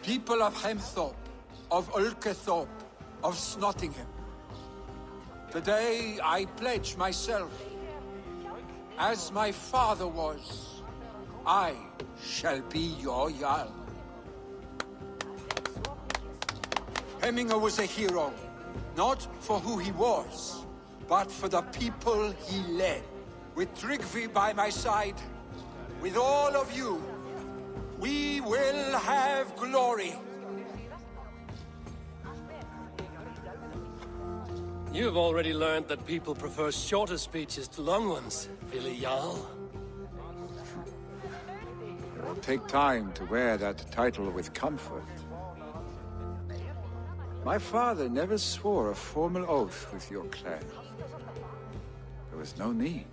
Speaker 4: People of Hemthorpe, of Ulkethorpe, of Snottingham. Today I pledge myself. As my father was, I shall be your Jarl. Hemminger was a hero, not for who he was, but for the people he led. With Tryggvi by my side, with all of you, we will have glory.
Speaker 2: You've already learned that people prefer shorter speeches to long ones, Vili Jarl.
Speaker 10: It will take time to wear that title with comfort. My father never swore a formal oath with your clan. There was no need,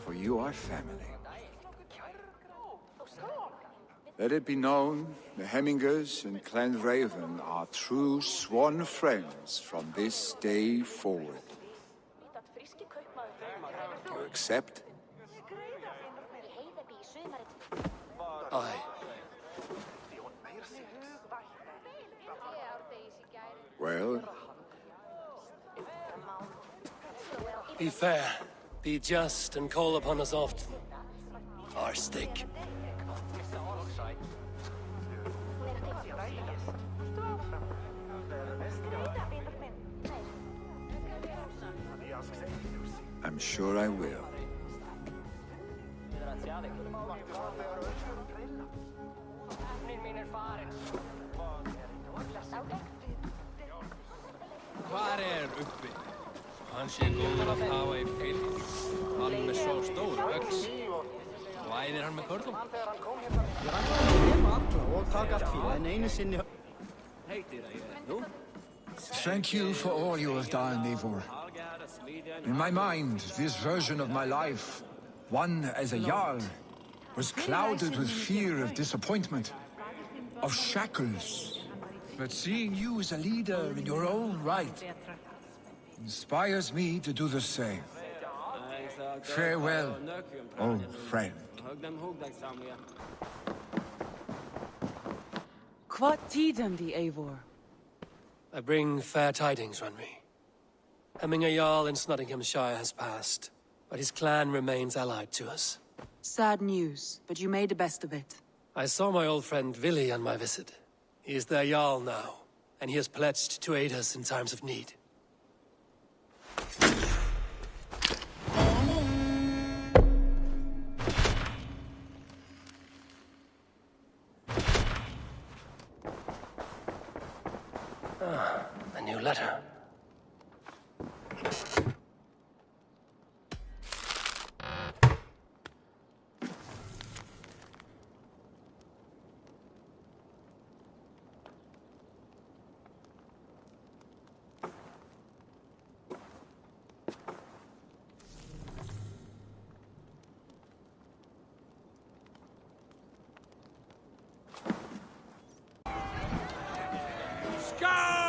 Speaker 10: for you are family. Let it be known, the Hemmingers and Clan Raven are true sworn friends from this day forward. You accept?
Speaker 2: Aye.
Speaker 10: Well?
Speaker 2: Be fair, be just, and call upon us often. Our stick.
Speaker 10: I'm sure I will.
Speaker 20: Hvar uppi? Hann sé góður að hafa í fylg. Hann með svo stór öx. Og æðir hann með körlum.
Speaker 21: Ég ætla að gefa alla og taka allt fyrir, en einu sinni...
Speaker 20: Heitir að ég, nú?
Speaker 4: Thank you for all you have done, Eivor. In my mind, this version of my life, one as a Jarl, was clouded with fear of disappointment, of shackles. But seeing you as a leader in your own right inspires me to do the same. Farewell, old friend.
Speaker 1: What tíðindi the Eivor?
Speaker 2: I bring fair tidings, Runry. Hemminger Jarl in Snotinghamscire has passed, but his clan remains allied to us.
Speaker 1: Sad news, but you made the best of it.
Speaker 2: I saw my old friend Vili on my visit. He is their Jarl now, and he has pledged to aid us in times of need. A new letter.
Speaker 6: Go!